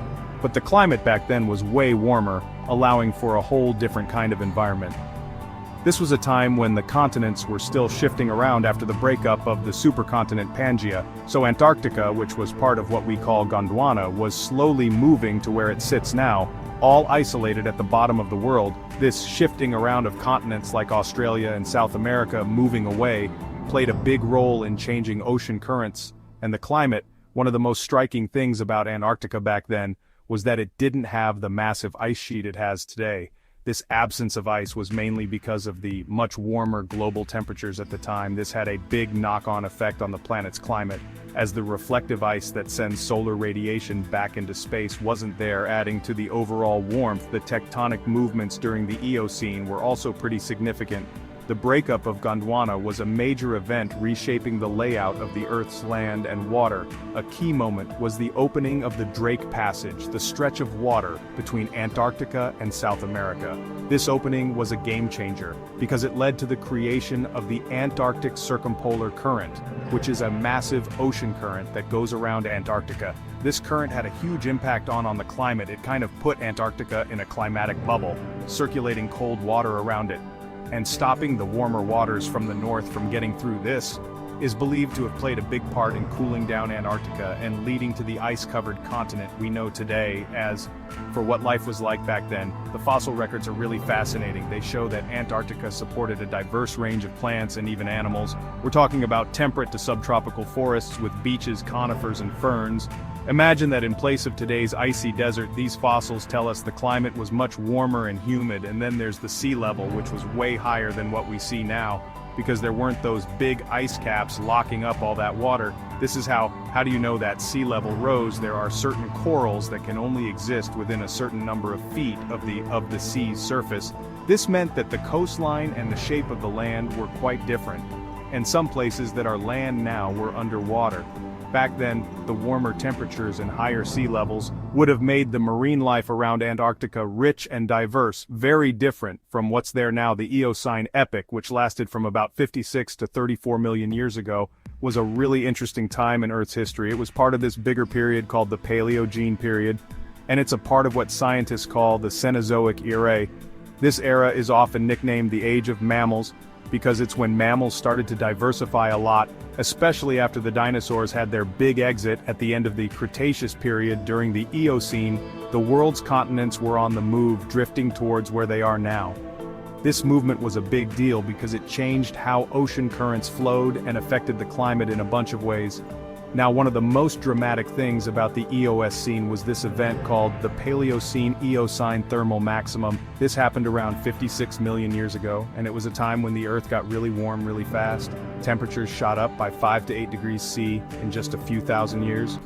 but the climate back then was way warmer, allowing for a whole different kind of environment. This was a time when the continents were still shifting around after the breakup of the supercontinent Pangaea, so Antarctica, which was part of what we call Gondwana, was slowly moving to where it sits now, all isolated at the bottom of the world. This shifting around of continents like Australia and South America moving away played a big role in changing ocean currents, and the climate. One of the most striking things about Antarctica back then was that it didn't have the massive ice sheet it has today. This absence of ice was mainly because of the much warmer global temperatures at the time. This had a big knock-on effect on the planet's climate, as the reflective ice that sends solar radiation back into space wasn't there, adding to the overall warmth. The tectonic movements during the Eocene were also pretty significant. The breakup of Gondwana was a major event reshaping the layout of the Earth's land and water. A key moment was the opening of the Drake Passage, the stretch of water between Antarctica and South America. This opening was a game-changer, because it led to the creation of the Antarctic Circumpolar Current, which is a massive ocean current that goes around Antarctica. This current had a huge impact on the climate. It kind of put Antarctica in a climatic bubble, circulating cold water around it. And stopping the warmer waters from the north from getting through this is believed to have played a big part in cooling down Antarctica and leading to the ice-covered continent we know today. As for what life was like back then, the fossil records are really fascinating. They show that Antarctica supported a diverse range of plants and even animals. We're talking about temperate to subtropical forests with beaches, conifers, and ferns. Imagine that in place of today's icy desert, these fossils tell us the climate was much warmer and humid, and then there's the sea level, which was way higher than what we see now, because there weren't those big ice caps locking up all that water. This is how do you know that sea level rose? There are certain corals that can only exist within a certain number of feet of the sea's surface. This meant that the coastline and the shape of the land were quite different, and some places that are land now were underwater. Back then, the warmer temperatures and higher sea levels would have made the marine life around Antarctica rich and diverse, very different from what's there now. The Eocene epoch, which lasted from about 56 to 34 million years ago, was a really interesting time in Earth's history. It was part of this bigger period called the Paleogene period, and it's a part of what scientists call the Cenozoic era. This era is often nicknamed the Age of Mammals, because it's when mammals started to diversify a lot, especially after the dinosaurs had their big exit at the end of the Cretaceous period. During the Eocene, the world's continents were on the move, drifting towards where they are now. This movement was a big deal because it changed how ocean currents flowed and affected the climate in a bunch of ways. Now, one of the most dramatic things about the Eocene was this event called the Paleocene-Eocene thermal maximum. This happened around 56 million years ago, and it was a time when the Earth got really warm really fast. Temperatures shot up by 5 to 8 degrees C in just a few thousand years.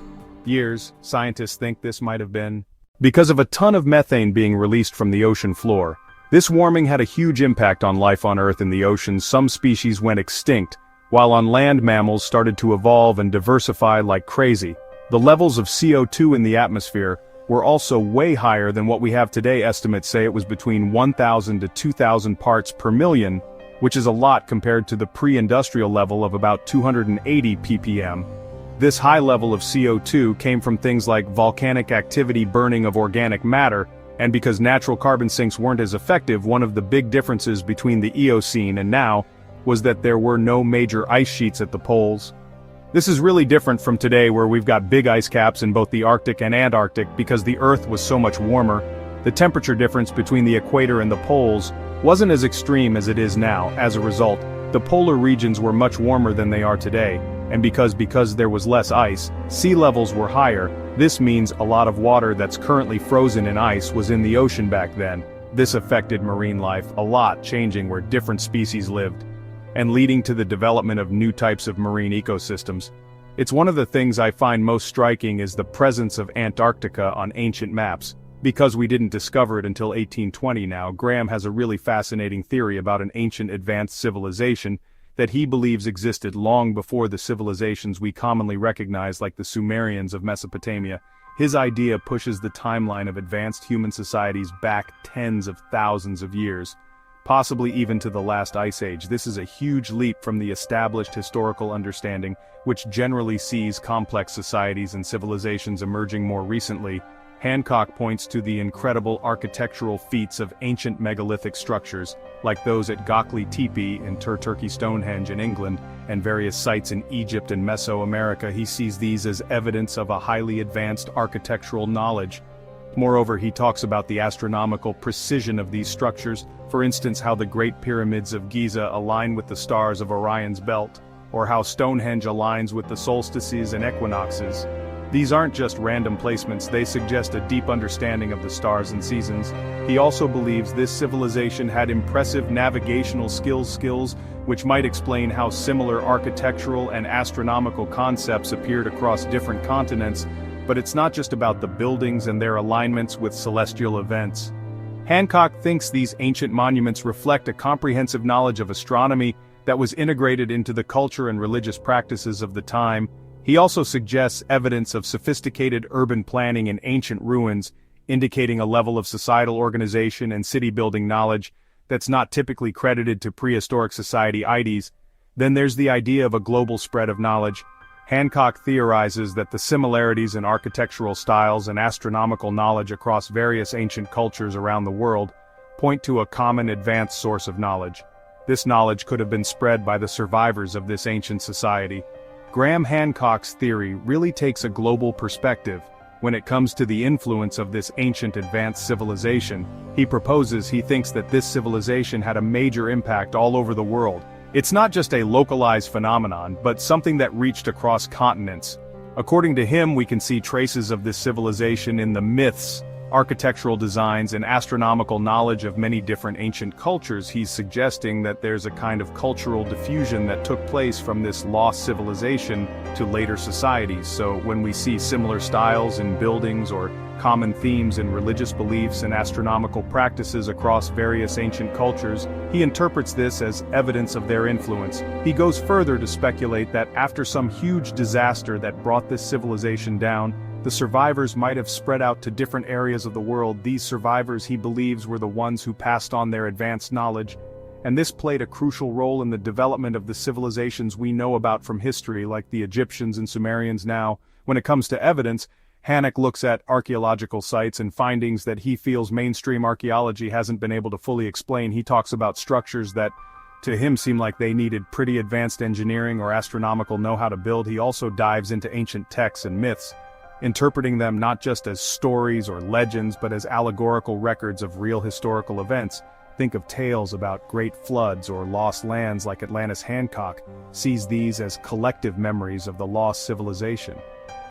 Scientists think this might have been because of a ton of methane being released from the ocean floor. This warming had a huge impact on life on Earth. In the oceans, some species went extinct, while on land mammals started to evolve and diversify like crazy. The levels of CO2 in the atmosphere were also way higher than what we have today. Estimates say it was between 1,000 to 2,000 parts per million, which is a lot compared to the pre-industrial level of about 280 ppm. This high level of CO2 came from things like volcanic activity, burning of organic matter, and because natural carbon sinks weren't as effective. One of the big differences between the Eocene and now was that there were no major ice sheets at the poles. This is really different from today, where we've got big ice caps in both the Arctic and Antarctic. Because the Earth was so much warmer, the temperature difference between the equator and the poles wasn't as extreme as it is now. As a result, the polar regions were much warmer than they are today, and because there was less ice, sea levels were higher. This means a lot of water that's currently frozen in ice was in the ocean back then. This affected marine life a lot, changing where different species lived, and leading to the development of new types of marine ecosystems. It's one of the things I find most striking is the presence of Antarctica on ancient maps. Because we didn't discover it until 1820 now, Graham has a really fascinating theory about an ancient advanced civilization that he believes existed long before the civilizations we commonly recognize, like the Sumerians of Mesopotamia. His idea pushes the timeline of advanced human societies back tens of thousands of years, possibly even to the last ice age. This is a huge leap from the established historical understanding, which generally sees complex societies and civilizations emerging more recently. Hancock points to the incredible architectural feats of ancient megalithic structures, like those at Göbekli Tepe and Turkey Stonehenge in England, and various sites in Egypt and Mesoamerica. He sees these as evidence of a highly advanced architectural knowledge. Moreover, he talks about the astronomical precision of these structures, for instance how the Great Pyramids of Giza align with the stars of Orion's belt, or how Stonehenge aligns with the solstices and equinoxes. These aren't just random placements, they suggest a deep understanding of the stars and seasons. He also believes this civilization had impressive navigational skills which might explain how similar architectural and astronomical concepts appeared across different continents. But it's not just about the buildings and their alignments with celestial events. Hancock thinks these ancient monuments reflect a comprehensive knowledge of astronomy that was integrated into the culture and religious practices of the time. He also suggests evidence of sophisticated urban planning in ancient ruins, indicating a level of societal organization and city-building knowledge that's not typically credited to prehistoric society IDs. Then there's the idea of a global spread of knowledge. Hancock theorizes that the similarities in architectural styles and astronomical knowledge across various ancient cultures around the world point to a common advanced source of knowledge. This knowledge could have been spread by the survivors of this ancient society. Graham Hancock's theory really takes a global perspective. When it comes to the influence of this ancient advanced civilization, he thinks that this civilization had a major impact all over the world. It's not just a localized phenomenon, but something that reached across continents. According to him, we can see traces of this civilization in the myths, architectural designs, and astronomical knowledge of many different ancient cultures. He's suggesting that there's a kind of cultural diffusion that took place from this lost civilization to later societies. So when we see similar styles in buildings or common themes in religious beliefs and astronomical practices across various ancient cultures, he interprets this as evidence of their influence. He goes further to speculate that after some huge disaster that brought this civilization down, the survivors might have spread out to different areas of the world. These survivors, he believes, were the ones who passed on their advanced knowledge, and this played a crucial role in the development of the civilizations we know about from history, like the Egyptians and Sumerians now. When it comes to evidence, Hancock looks at archaeological sites and findings that he feels mainstream archaeology hasn't been able to fully explain. He talks about structures that, to him, seem like they needed pretty advanced engineering or astronomical know-how to build. He also dives into ancient texts and myths, interpreting them not just as stories or legends but as allegorical records of real historical events. Think of tales about great floods or lost lands like Atlantis. Hancock sees these as collective memories of the lost civilization.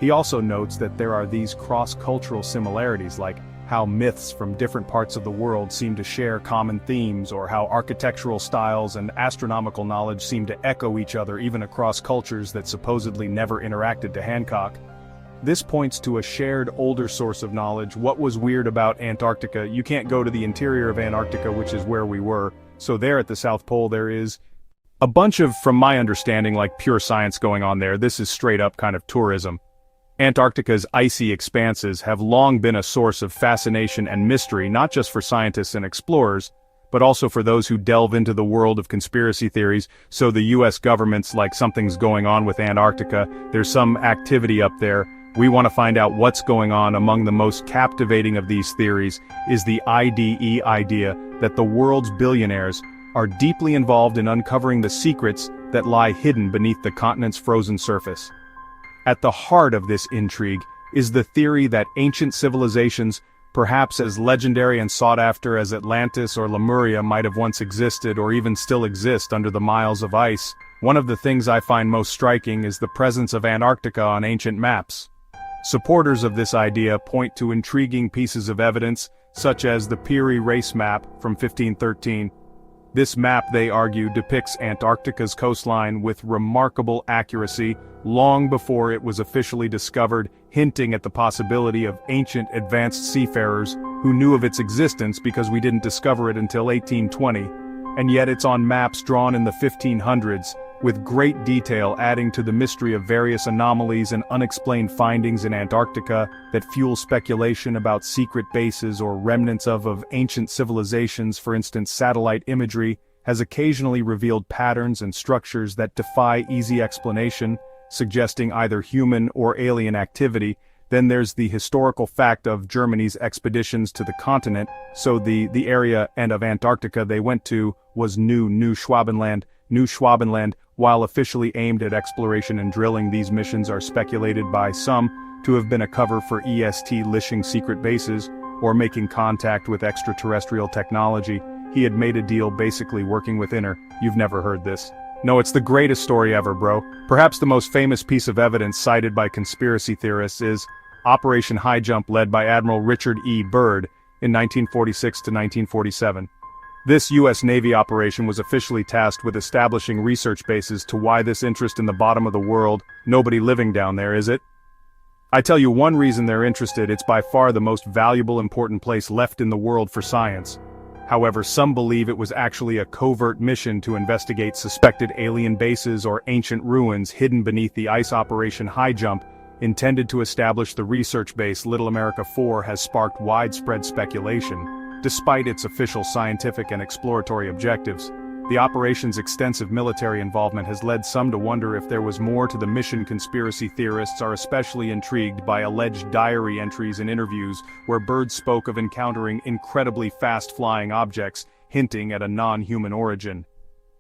He also notes that there are these cross-cultural similarities, like how myths from different parts of the world seem to share common themes, or how architectural styles and astronomical knowledge seem to echo each other even across cultures that supposedly never interacted. To Hancock, this points to a shared older source of knowledge. What was weird about Antarctica? You can't go to the interior of Antarctica, which is where we were, so there at the South Pole there is a bunch of, from my understanding, like pure science going on there. This is straight up kind of tourism. Antarctica's icy expanses have long been a source of fascination and mystery, not just for scientists and explorers, but also for those who delve into the world of conspiracy theories. So the US government's like, something's going on with Antarctica, there's some activity up there, we want to find out what's going on. Among the most captivating of these theories is the IDE idea that the world's billionaires are deeply involved in uncovering the secrets that lie hidden beneath the continent's frozen surface. At the heart of this intrigue is the theory that ancient civilizations, perhaps as legendary and sought after as Atlantis or Lemuria, might have once existed or even still exist under the miles of ice. One of the things I find most striking is the presence of Antarctica on ancient maps. Supporters of this idea point to intriguing pieces of evidence, such as the Peary Race map from 1513. This map, they argue, depicts Antarctica's coastline with remarkable accuracy, long before it was officially discovered, hinting at the possibility of ancient advanced seafarers who knew of its existence because we didn't discover it until 1820. And yet it's on maps drawn in the 1500s, with great detail, adding to the mystery of various anomalies and unexplained findings in Antarctica that fuel speculation about secret bases or remnants of ancient civilizations. For instance, satellite imagery has occasionally revealed patterns and structures that defy easy explanation, suggesting either human or alien activity. Then there's the historical fact of Germany's expeditions to the continent, so the area and of Antarctica they went to was New Schwabenland. New Schwabenland, while officially aimed at exploration and drilling, these missions are speculated by some to have been a cover for EST lishing secret bases, or making contact with extraterrestrial technology. He had made a deal basically working with Inner. You've never heard this. No, it's the greatest story ever, bro. Perhaps the most famous piece of evidence cited by conspiracy theorists is Operation High Jump, led by Admiral Richard E. Byrd in 1946 to 1947. This U.S. Navy operation was officially tasked with establishing research bases. To why this interest in the bottom of the world? Nobody living down there, is it? I tell you one reason they're interested: it's by far the most valuable, important place left in the world for science. However, some believe it was actually a covert mission to investigate suspected alien bases or ancient ruins hidden beneath the ice. Operation High Jump, intended to establish the research base Little America 4, has sparked widespread speculation. Despite its official scientific and exploratory objectives, the operation's extensive military involvement has led some to wonder if there was more to the mission. Conspiracy theorists are especially intrigued by alleged diary entries and interviews where birds spoke of encountering incredibly fast-flying objects, hinting at a non-human origin.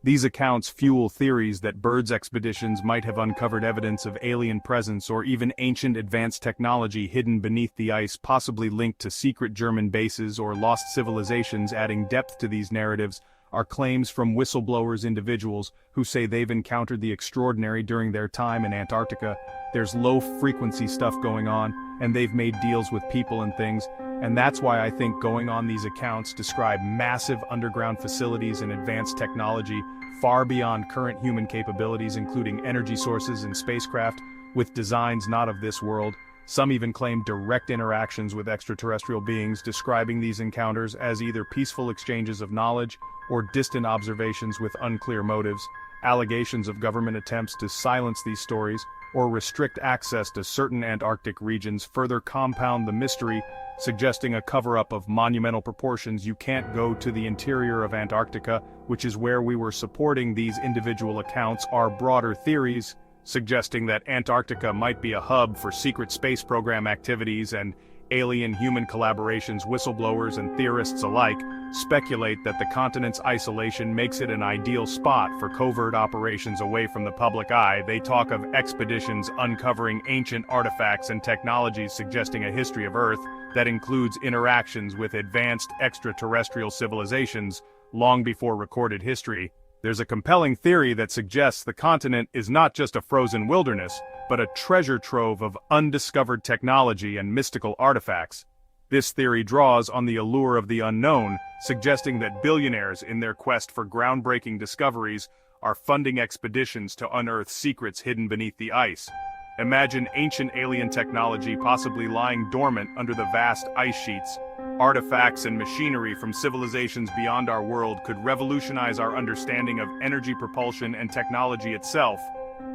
These accounts fuel theories that birds' expeditions might have uncovered evidence of alien presence or even ancient advanced technology hidden beneath the ice, possibly linked to secret German bases or lost civilizations. Adding depth to these narratives are claims from whistleblowers, individuals who say they've encountered the extraordinary during their time in Antarctica. There's low-frequency stuff going on, and they've made deals with people and things, and that's why I think going on these accounts describe massive underground facilities and advanced technology far beyond current human capabilities, including energy sources and spacecraft, with designs not of this world. Some even claim direct interactions with extraterrestrial beings, describing these encounters as either peaceful exchanges of knowledge or distant observations with unclear motives. Allegations of government attempts to silence these stories or restrict access to certain Antarctic regions further compound the mystery, suggesting a cover-up of monumental proportions. You can't go to the interior of Antarctica, which is where we were supporting these individual accounts, are broader theories, suggesting that Antarctica might be a hub for secret space program activities and alien-human collaborations. Whistleblowers and theorists alike speculate that the continent's isolation makes it an ideal spot for covert operations away from the public eye. They talk of expeditions uncovering ancient artifacts and technologies, suggesting a history of Earth that includes interactions with advanced extraterrestrial civilizations long before recorded history. There's a compelling theory that suggests the continent is not just a frozen wilderness, but a treasure trove of undiscovered technology and mystical artifacts. This theory draws on the allure of the unknown, suggesting that billionaires, in their quest for groundbreaking discoveries, are funding expeditions to unearth secrets hidden beneath the ice. Imagine ancient alien technology possibly lying dormant under the vast ice sheets. Artifacts and machinery from civilizations beyond our world could revolutionize our understanding of energy propulsion and technology itself.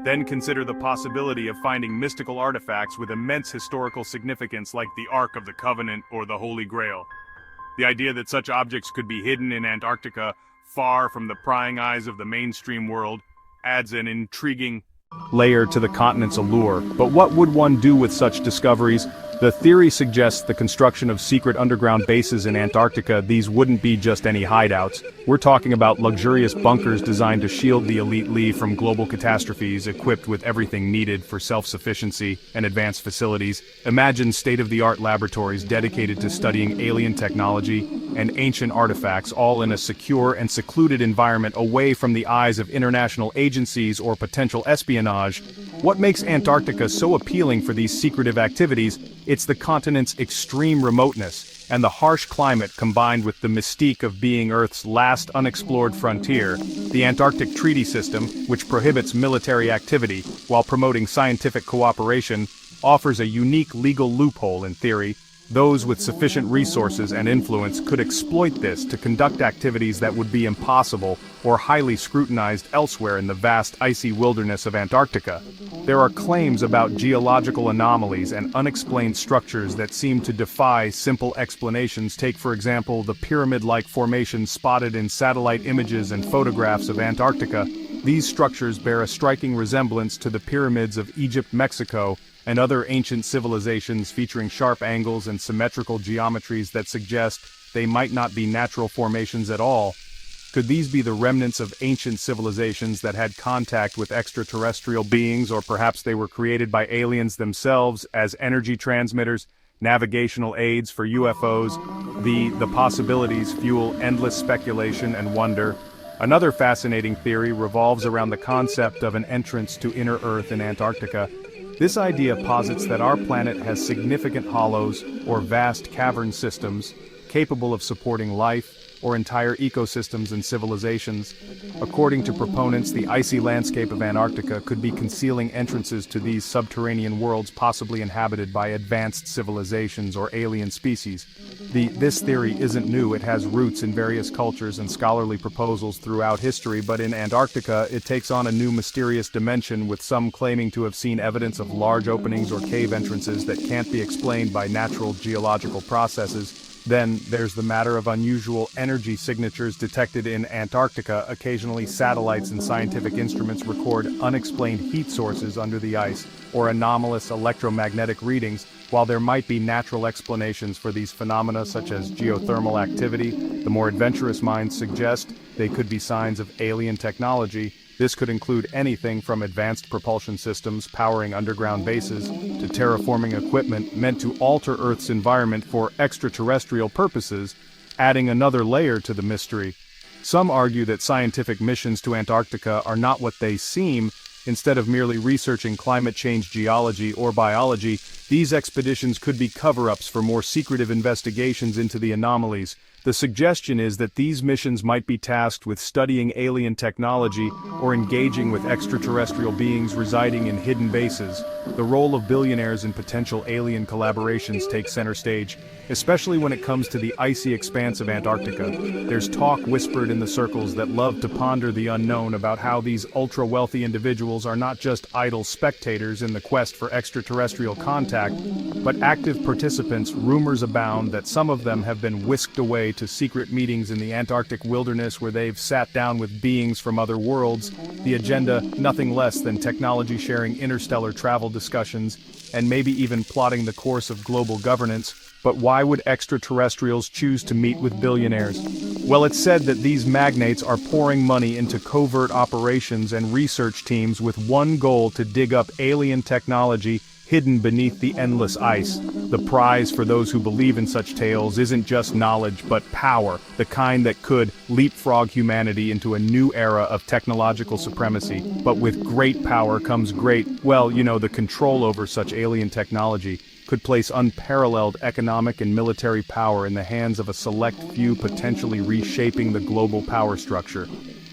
Then consider the possibility of finding mystical artifacts with immense historical significance like the Ark of the Covenant or the Holy Grail. The idea that such objects could be hidden in Antarctica, far from the prying eyes of the mainstream world, adds an intriguing layer to the continent's allure. But what would one do with such discoveries? The theory suggests the construction of secret underground bases in Antarctica. These wouldn't be just any hideouts. We're talking about luxurious bunkers designed to shield the elite from global catastrophes, equipped with everything needed for self-sufficiency and advanced facilities. Imagine state-of-the-art laboratories dedicated to studying alien technology and ancient artifacts, all in a secure and secluded environment away from the eyes of international agencies or potential espionage. What makes Antarctica so appealing for these secretive activities? It's the continent's extreme remoteness and the harsh climate combined with the mystique of being Earth's last unexplored frontier. The Antarctic Treaty System, which prohibits military activity while promoting scientific cooperation, offers a unique legal loophole. In theory, those with sufficient resources and influence could exploit this to conduct activities that would be impossible or highly scrutinized elsewhere in the vast icy wilderness of Antarctica. There are claims about geological anomalies and unexplained structures that seem to defy simple explanations. Take, for example, the pyramid-like formations spotted in satellite images and photographs of Antarctica. These structures bear a striking resemblance to the pyramids of Egypt, Mexico, and other ancient civilizations, featuring sharp angles and symmetrical geometries that suggest they might not be natural formations at all. Could these be the remnants of ancient civilizations that had contact with extraterrestrial beings, or perhaps they were created by aliens themselves as energy transmitters, navigational aids for UFOs? The possibilities fuel endless speculation and wonder. Another fascinating theory revolves around the concept of an entrance to inner Earth in Antarctica. This idea posits that our planet has significant hollows or vast cavern systems capable of supporting life, or entire ecosystems and civilizations. According to proponents, the icy landscape of Antarctica could be concealing entrances to these subterranean worlds possibly inhabited by advanced civilizations or alien species. This theory isn't new, it has roots in various cultures and scholarly proposals throughout history, but in Antarctica it takes on a new mysterious dimension, with some claiming to have seen evidence of large openings or cave entrances that can't be explained by natural geological processes. Then, there's the matter of unusual energy signatures detected in Antarctica. Occasionally satellites and scientific instruments record unexplained heat sources under the ice, or anomalous electromagnetic readings. While there might be natural explanations for these phenomena such as geothermal activity, the more adventurous minds suggest they could be signs of alien technology. This could include anything from advanced propulsion systems powering underground bases to terraforming equipment meant to alter Earth's environment for extraterrestrial purposes, adding another layer to the mystery. Some argue that scientific missions to Antarctica are not what they seem. Instead of merely researching climate change geology or biology, these expeditions could be cover-ups for more secretive investigations into the anomalies. The suggestion is that these missions might be tasked with studying alien technology or engaging with extraterrestrial beings residing in hidden bases. The role of billionaires in potential alien collaborations takes center stage, especially when it comes to the icy expanse of Antarctica. There's talk whispered in the circles that love to ponder the unknown about how these ultra-wealthy individuals are not just idle spectators in the quest for extraterrestrial contact, but active participants. Rumors abound that some of them have been whisked away to secret meetings in the Antarctic wilderness where they've sat down with beings from other worlds. The agenda, nothing less than technology-sharing interstellar travel discussions, and maybe even plotting the course of global governance. But why would extraterrestrials choose to meet with billionaires? Well, it's said that these magnates are pouring money into covert operations and research teams with one goal: to dig up alien technology hidden beneath the endless ice. The prize for those who believe in such tales isn't just knowledge, but power, the kind that could leapfrog humanity into a new era of technological supremacy. But with great power comes the control over such alien technology could place unparalleled economic and military power in the hands of a select few, potentially reshaping the global power structure.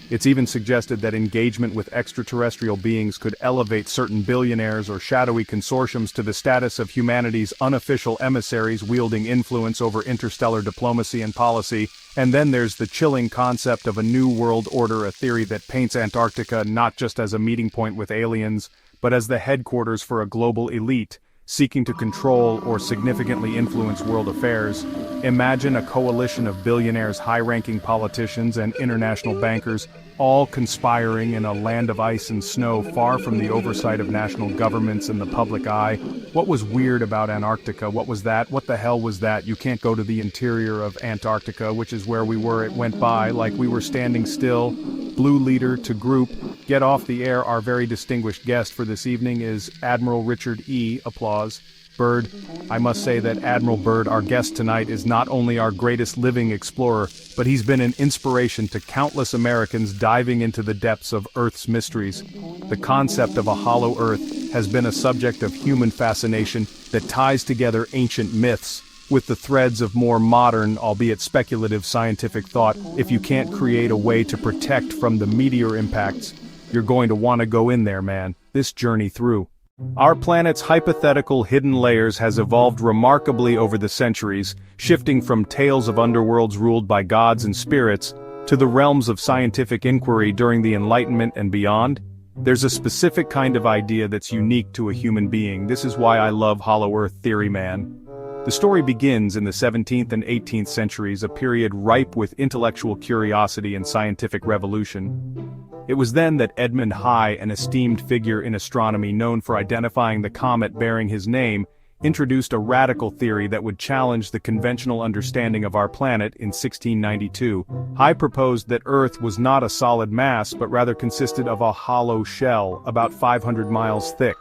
It's even suggested that engagement with extraterrestrial beings could elevate certain billionaires or shadowy consortiums to the status of humanity's unofficial emissaries wielding influence over interstellar diplomacy and policy. And then there's the chilling concept of a new world order, a theory that paints Antarctica not just as a meeting point with aliens, but as the headquarters for a global elite seeking to control or significantly influence world affairs. Imagine a coalition of billionaires, high-ranking politicians, and international bankers, all conspiring in a land of ice and snow far from the oversight of national governments and the public eye. What was weird about Antarctica? What was that? What the hell was that? You can't go to the interior of Antarctica, which is where we were. It went by like we were standing still. Blue leader to group. Get off the air. Our very distinguished guest for this evening is Admiral Richard E. Applause. Byrd. I must say that Admiral Byrd, our guest tonight, is not only our greatest living explorer, but he's been an inspiration to countless Americans diving into the depths of Earth's mysteries. The concept of a hollow Earth has been a subject of human fascination that ties together ancient myths with the threads of more modern, albeit speculative, scientific thought. If you can't create a way to protect from the meteor impacts, you're going to want to go in there, man. This journey through our planet's hypothetical hidden layers has evolved remarkably over the centuries, shifting from tales of underworlds ruled by gods and spirits to the realms of scientific inquiry during the Enlightenment and beyond. There's a specific kind of idea that's unique to a human being. This is why I love Hollow Earth theory, man. The story begins in the 17th and 18th centuries, a period ripe with intellectual curiosity and scientific revolution. It was then that Edmund High, an esteemed figure in astronomy known for identifying the comet bearing his name, introduced a radical theory that would challenge the conventional understanding of our planet in 1692. High proposed that Earth was not a solid mass but rather consisted of a hollow shell, about 500 miles thick.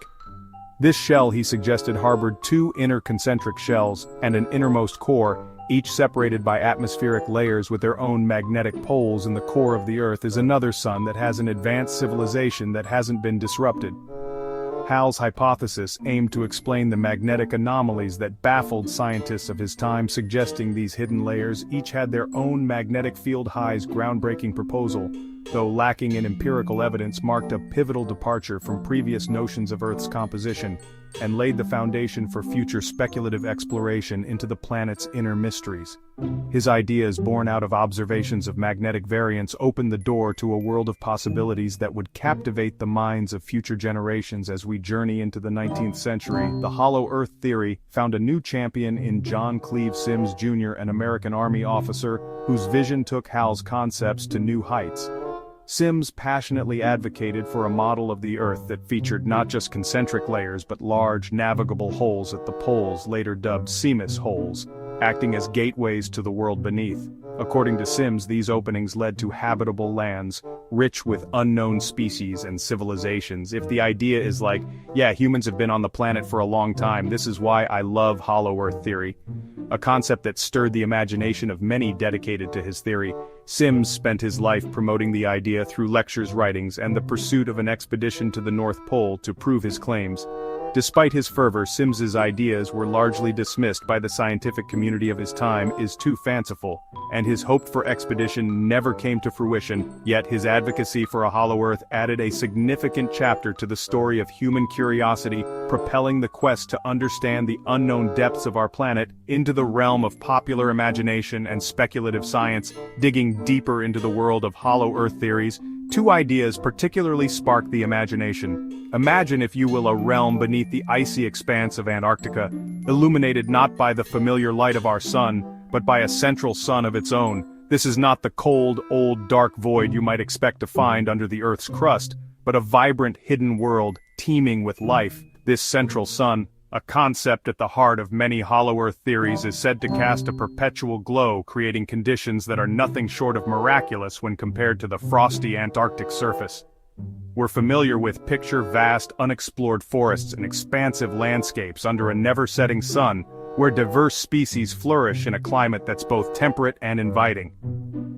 This shell, he suggested, harbored two inner concentric shells and an innermost core, each separated by atmospheric layers with their own magnetic poles. In the core of the Earth is another sun that has an advanced civilization that hasn't been disrupted. Hal's hypothesis aimed to explain the magnetic anomalies that baffled scientists of his time, suggesting these hidden layers each had their own magnetic field. Hal's groundbreaking proposal, though lacking in empirical evidence, marked a pivotal departure from previous notions of Earth's composition, and laid the foundation for future speculative exploration into the planet's inner mysteries. His ideas, born out of observations of magnetic variance, opened the door to a world of possibilities that would captivate the minds of future generations. As we journey into the 19th century, the Hollow Earth theory found a new champion in John Cleve Sims Jr., an American Army officer whose vision took Hal's concepts to new heights. Sims passionately advocated for a model of the Earth that featured not just concentric layers but large, navigable holes at the poles, later dubbed seamus holes, acting as gateways to the world beneath. According to Sims, these openings led to habitable lands, rich with unknown species and civilizations. If the idea is like, yeah, humans have been on the planet for a long time, this is why I love Hollow Earth theory. A concept that stirred the imagination of many dedicated to his theory. Sims spent his life promoting the idea through lectures, writings, and the pursuit of an expedition to the North Pole to prove his claims. Despite his fervor, Sims's ideas were largely dismissed by the scientific community of his time as too fanciful, and his hoped-for expedition never came to fruition. Yet his advocacy for a hollow Earth added a significant chapter to the story of human curiosity, propelling the quest to understand the unknown depths of our planet into the realm of popular imagination and speculative science. Digging deeper into the world of hollow Earth theories, two ideas particularly spark the imagination. Imagine, if you will, a realm beneath the icy expanse of Antarctica, illuminated not by the familiar light of our sun, but by a central sun of its own. This is not the cold, old, dark void you might expect to find under the Earth's crust, but a vibrant, hidden world, teeming with life. This central sun, a concept at the heart of many hollow Earth theories, is said to cast a perpetual glow, creating conditions that are nothing short of miraculous when compared to the frosty Antarctic surface. We're familiar with picture vast, unexplored forests and expansive landscapes under a never-setting sun, where diverse species flourish in a climate that's both temperate and inviting.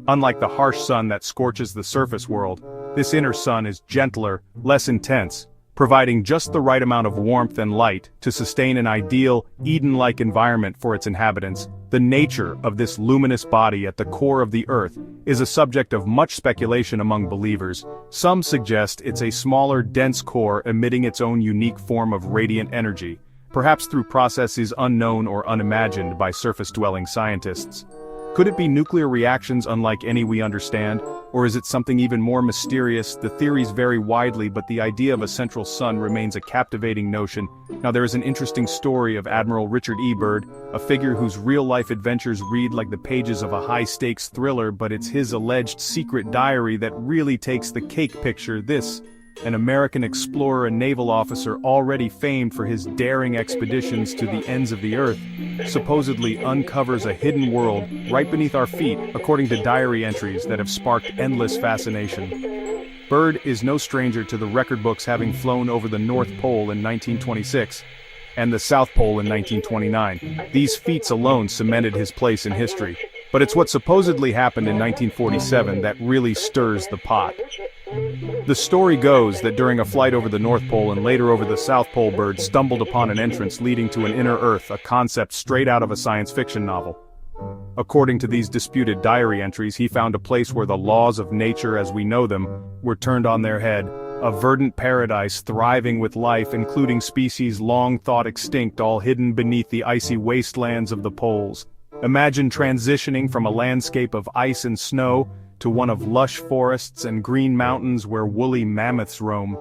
Unlike the harsh sun that scorches the surface world, this inner sun is gentler, less intense, providing just the right amount of warmth and light to sustain an ideal, Eden-like environment for its inhabitants. The nature of this luminous body at the core of the Earth is a subject of much speculation among believers. Some suggest it's a smaller, dense core emitting its own unique form of radiant energy, perhaps through processes unknown or unimagined by surface-dwelling scientists. Could it be nuclear reactions unlike any we understand, or is it something even more mysterious? The theories vary widely, but the idea of a central sun remains a captivating notion. Now, there is an interesting story of Admiral Richard E. Byrd, a figure whose real-life adventures read like the pages of a high-stakes thriller, but it's his alleged secret diary that really takes the cake. Picture this: an American explorer and naval officer already famed for his daring expeditions to the ends of the Earth, supposedly uncovers a hidden world right beneath our feet, according to diary entries that have sparked endless fascination. Byrd is no stranger to the record books, having flown over the North Pole in 1926 and the South Pole in 1929. These feats alone cemented his place in history. But it's what supposedly happened in 1947 that really stirs the pot. The story goes that during a flight over the North Pole and later over the South Pole, Byrd stumbled upon an entrance leading to an inner Earth, a concept straight out of a science fiction novel. According to these disputed diary entries, he found a place where the laws of nature as we know them were turned on their head, a verdant paradise thriving with life, including species long thought extinct, all hidden beneath the icy wastelands of the poles. Imagine transitioning from a landscape of ice and snow to one of lush forests and green mountains where woolly mammoths roam.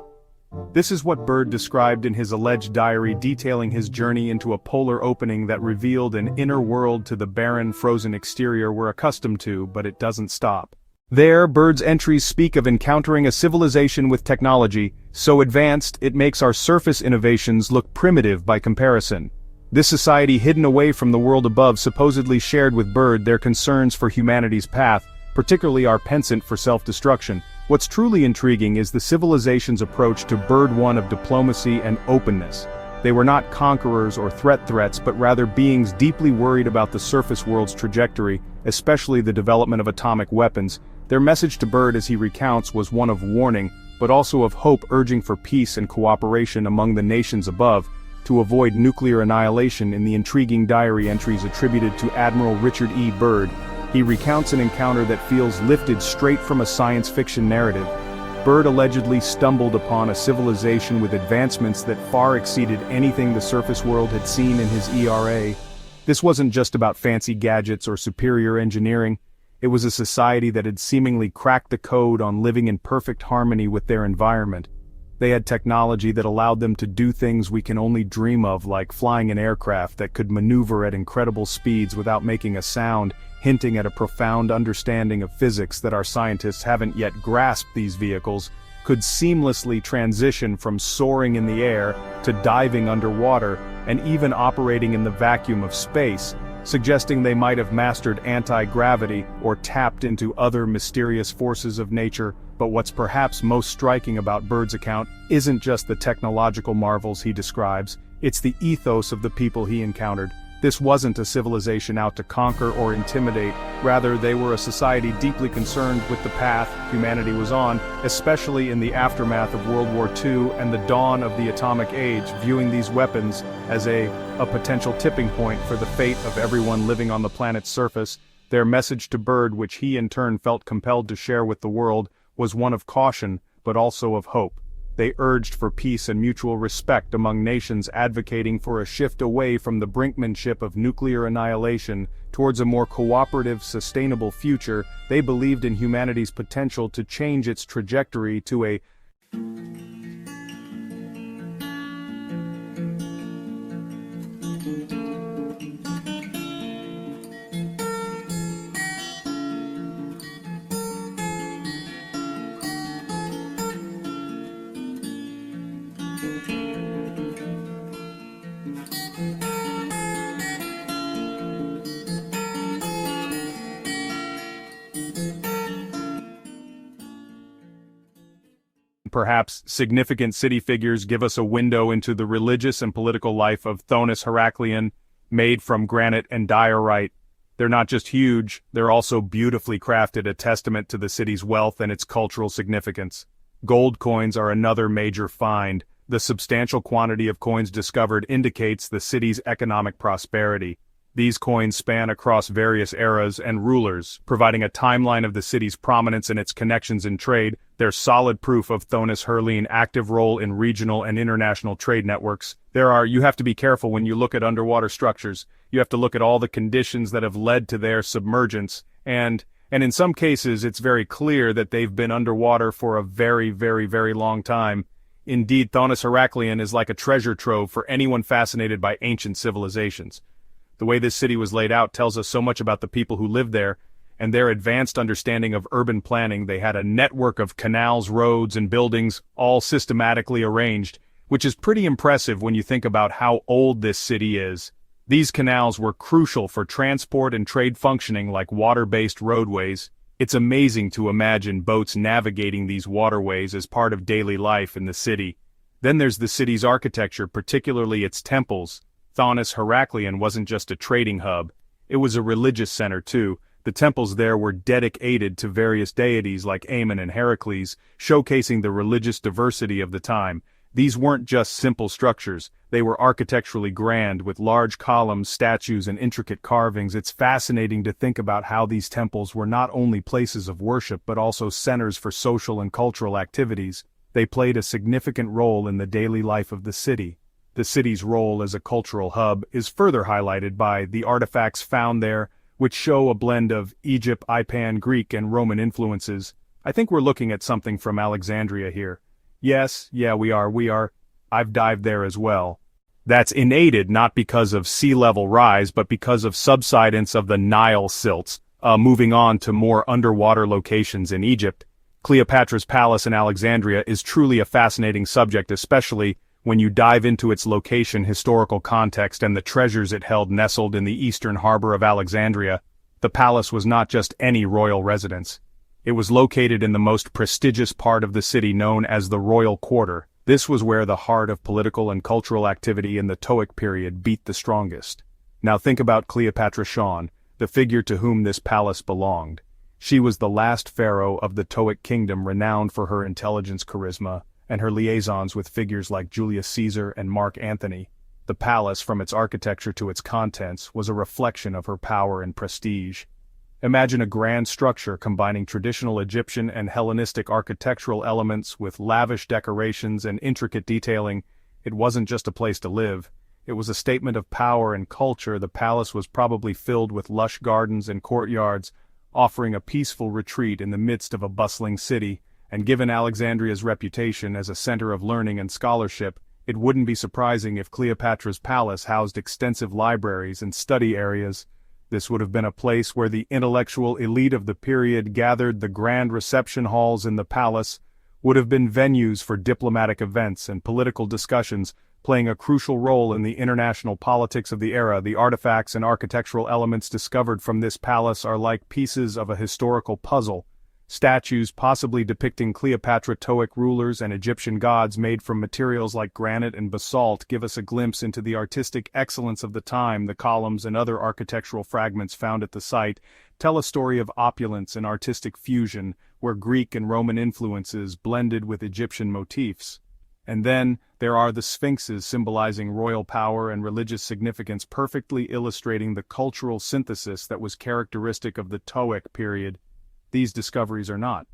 This is what Byrd described in his alleged diary, detailing his journey into a polar opening that revealed an inner world to the barren, frozen exterior we're accustomed to, but it doesn't stop. There, Byrd's entries speak of encountering a civilization with technology so advanced it makes our surface innovations look primitive by comparison. This society hidden away from the world above supposedly shared with Byrd their concerns for humanity's path, particularly our penchant for self-destruction. What's truly intriguing is the civilization's approach to Byrd, one of diplomacy and openness. They were not conquerors or threats, but rather beings deeply worried about the surface world's trajectory, especially the development of atomic weapons. Their message to Byrd, as he recounts, was one of warning: but also of hope urging for peace and cooperation among the nations above, to avoid nuclear annihilation. In the intriguing diary entries attributed to Admiral Richard E. Byrd, he recounts an encounter that feels lifted straight from a science fiction narrative. Byrd allegedly stumbled upon a civilization with advancements that far exceeded anything the surface world had seen in his ERA. This wasn't just about fancy gadgets or superior engineering. It was a society that had seemingly cracked the code on living in perfect harmony with their environment. They had technology that allowed them to do things we can only dream of, like flying an aircraft that could maneuver at incredible speeds without making a sound, hinting at a profound understanding of physics that our scientists haven't yet grasped. These vehicles could seamlessly transition from soaring in the air to diving underwater, and even operating in the vacuum of space, suggesting they might have mastered anti-gravity or tapped into other mysterious forces of nature. But what's perhaps most striking about Byrd's account isn't just the technological marvels he describes, it's the ethos of the people he encountered. This wasn't a civilization out to conquer or intimidate, rather they were a society deeply concerned with the path humanity was on, especially in the aftermath of World War II and the dawn of the atomic age, viewing these weapons as a potential tipping point for the fate of everyone living on the planet's surface. Their message to Byrd, which he in turn felt compelled to share with the world, was one of caution, but also of hope. They urged for peace and mutual respect among nations, advocating for a shift away from the brinkmanship of nuclear annihilation towards a more cooperative, sustainable future. They believed in humanity's potential to change its trajectory to a Perhaps significant city figures give us a window into the religious and political life of Thonis-Heracleion, made from granite and diorite. They're not just huge, they're also beautifully crafted, a testament to the city's wealth and its cultural significance. Gold coins are another major find. The substantial quantity of coins discovered indicates the city's economic prosperity. These coins span across various eras and rulers, providing a timeline of the city's prominence and its connections in trade. They're solid proof of Thonis-Heracleion's active role in regional and international trade networks. You have to be careful when you look at underwater structures. You have to look at all the conditions that have led to their submergence, and in some cases it's very clear that they've been underwater for a very, very, very long time. Indeed, Thonis-Heracleion is like a treasure trove for anyone fascinated by ancient civilizations. The way this city was laid out tells us so much about the people who lived there, and their advanced understanding of urban planning. They had a network of canals, roads, and buildings, all systematically arranged, which is pretty impressive when you think about how old this city is. These canals were crucial for transport and trade, functioning like water-based roadways. It's amazing to imagine boats navigating these waterways as part of daily life in the city. Then there's the city's architecture, particularly its temples. Thonis-Heracleion wasn't just a trading hub, it was a religious center too. The temples there were dedicated to various deities like Ammon and Heracles, showcasing the religious diversity of the time. These weren't just simple structures, they were architecturally grand, with large columns, statues, and intricate carvings. It's fascinating to think about how these temples were not only places of worship but also centers for social and cultural activities. They played a significant role in the daily life of the city. The city's role as a cultural hub is further highlighted by the artifacts found there, which show a blend of Egypt, Ipan, Greek, and Roman influences. I think we're looking at something from Alexandria here. We are. I've dived there as well. That's inaided not because of sea level rise but because of subsidence of the Nile silts. Moving on to more underwater locations in Egypt, Cleopatra's palace in Alexandria is truly a fascinating subject, especially when you dive into its location, historical context, and the treasures it held nestled in the eastern harbor of Alexandria. The palace was not just any royal residence. It was located in the most prestigious part of the city, known as the Royal Quarter. This was where the heart of political and cultural activity in the Toic period beat the strongest. Now think about Cleopatra Shawn, the figure to whom this palace belonged. She was the last pharaoh of the Toic kingdom, renowned for her intelligence, charisma, and her liaisons with figures like Julius Caesar and Mark Antony. The palace, from its architecture to its contents, was a reflection of her power and prestige. Imagine a grand structure combining traditional Egyptian and Hellenistic architectural elements with lavish decorations and intricate detailing. It wasn't just a place to live. It was a statement of power and culture. The palace was probably filled with lush gardens and courtyards, offering a peaceful retreat in the midst of a bustling city, and given Alexandria's reputation as a center of learning and scholarship, it wouldn't be surprising if Cleopatra's palace housed extensive libraries and study areas. This would have been a place where the intellectual elite of the period gathered. The grand reception halls in the palace would have been venues for diplomatic events and political discussions, playing a crucial role in the international politics of the era. The artifacts and architectural elements discovered from this palace are like pieces of a historical puzzle. Statues possibly depicting Cleopatra, Toic rulers, and Egyptian gods made from materials like granite and basalt give us a glimpse into the artistic excellence of the time. The columns and other architectural fragments found at the site tell a story of opulence and artistic fusion, where Greek and Roman influences blended with Egyptian motifs. And then, there are the sphinxes symbolizing royal power and religious significance, perfectly illustrating the cultural synthesis that was characteristic of the Toic period. These discoveries are not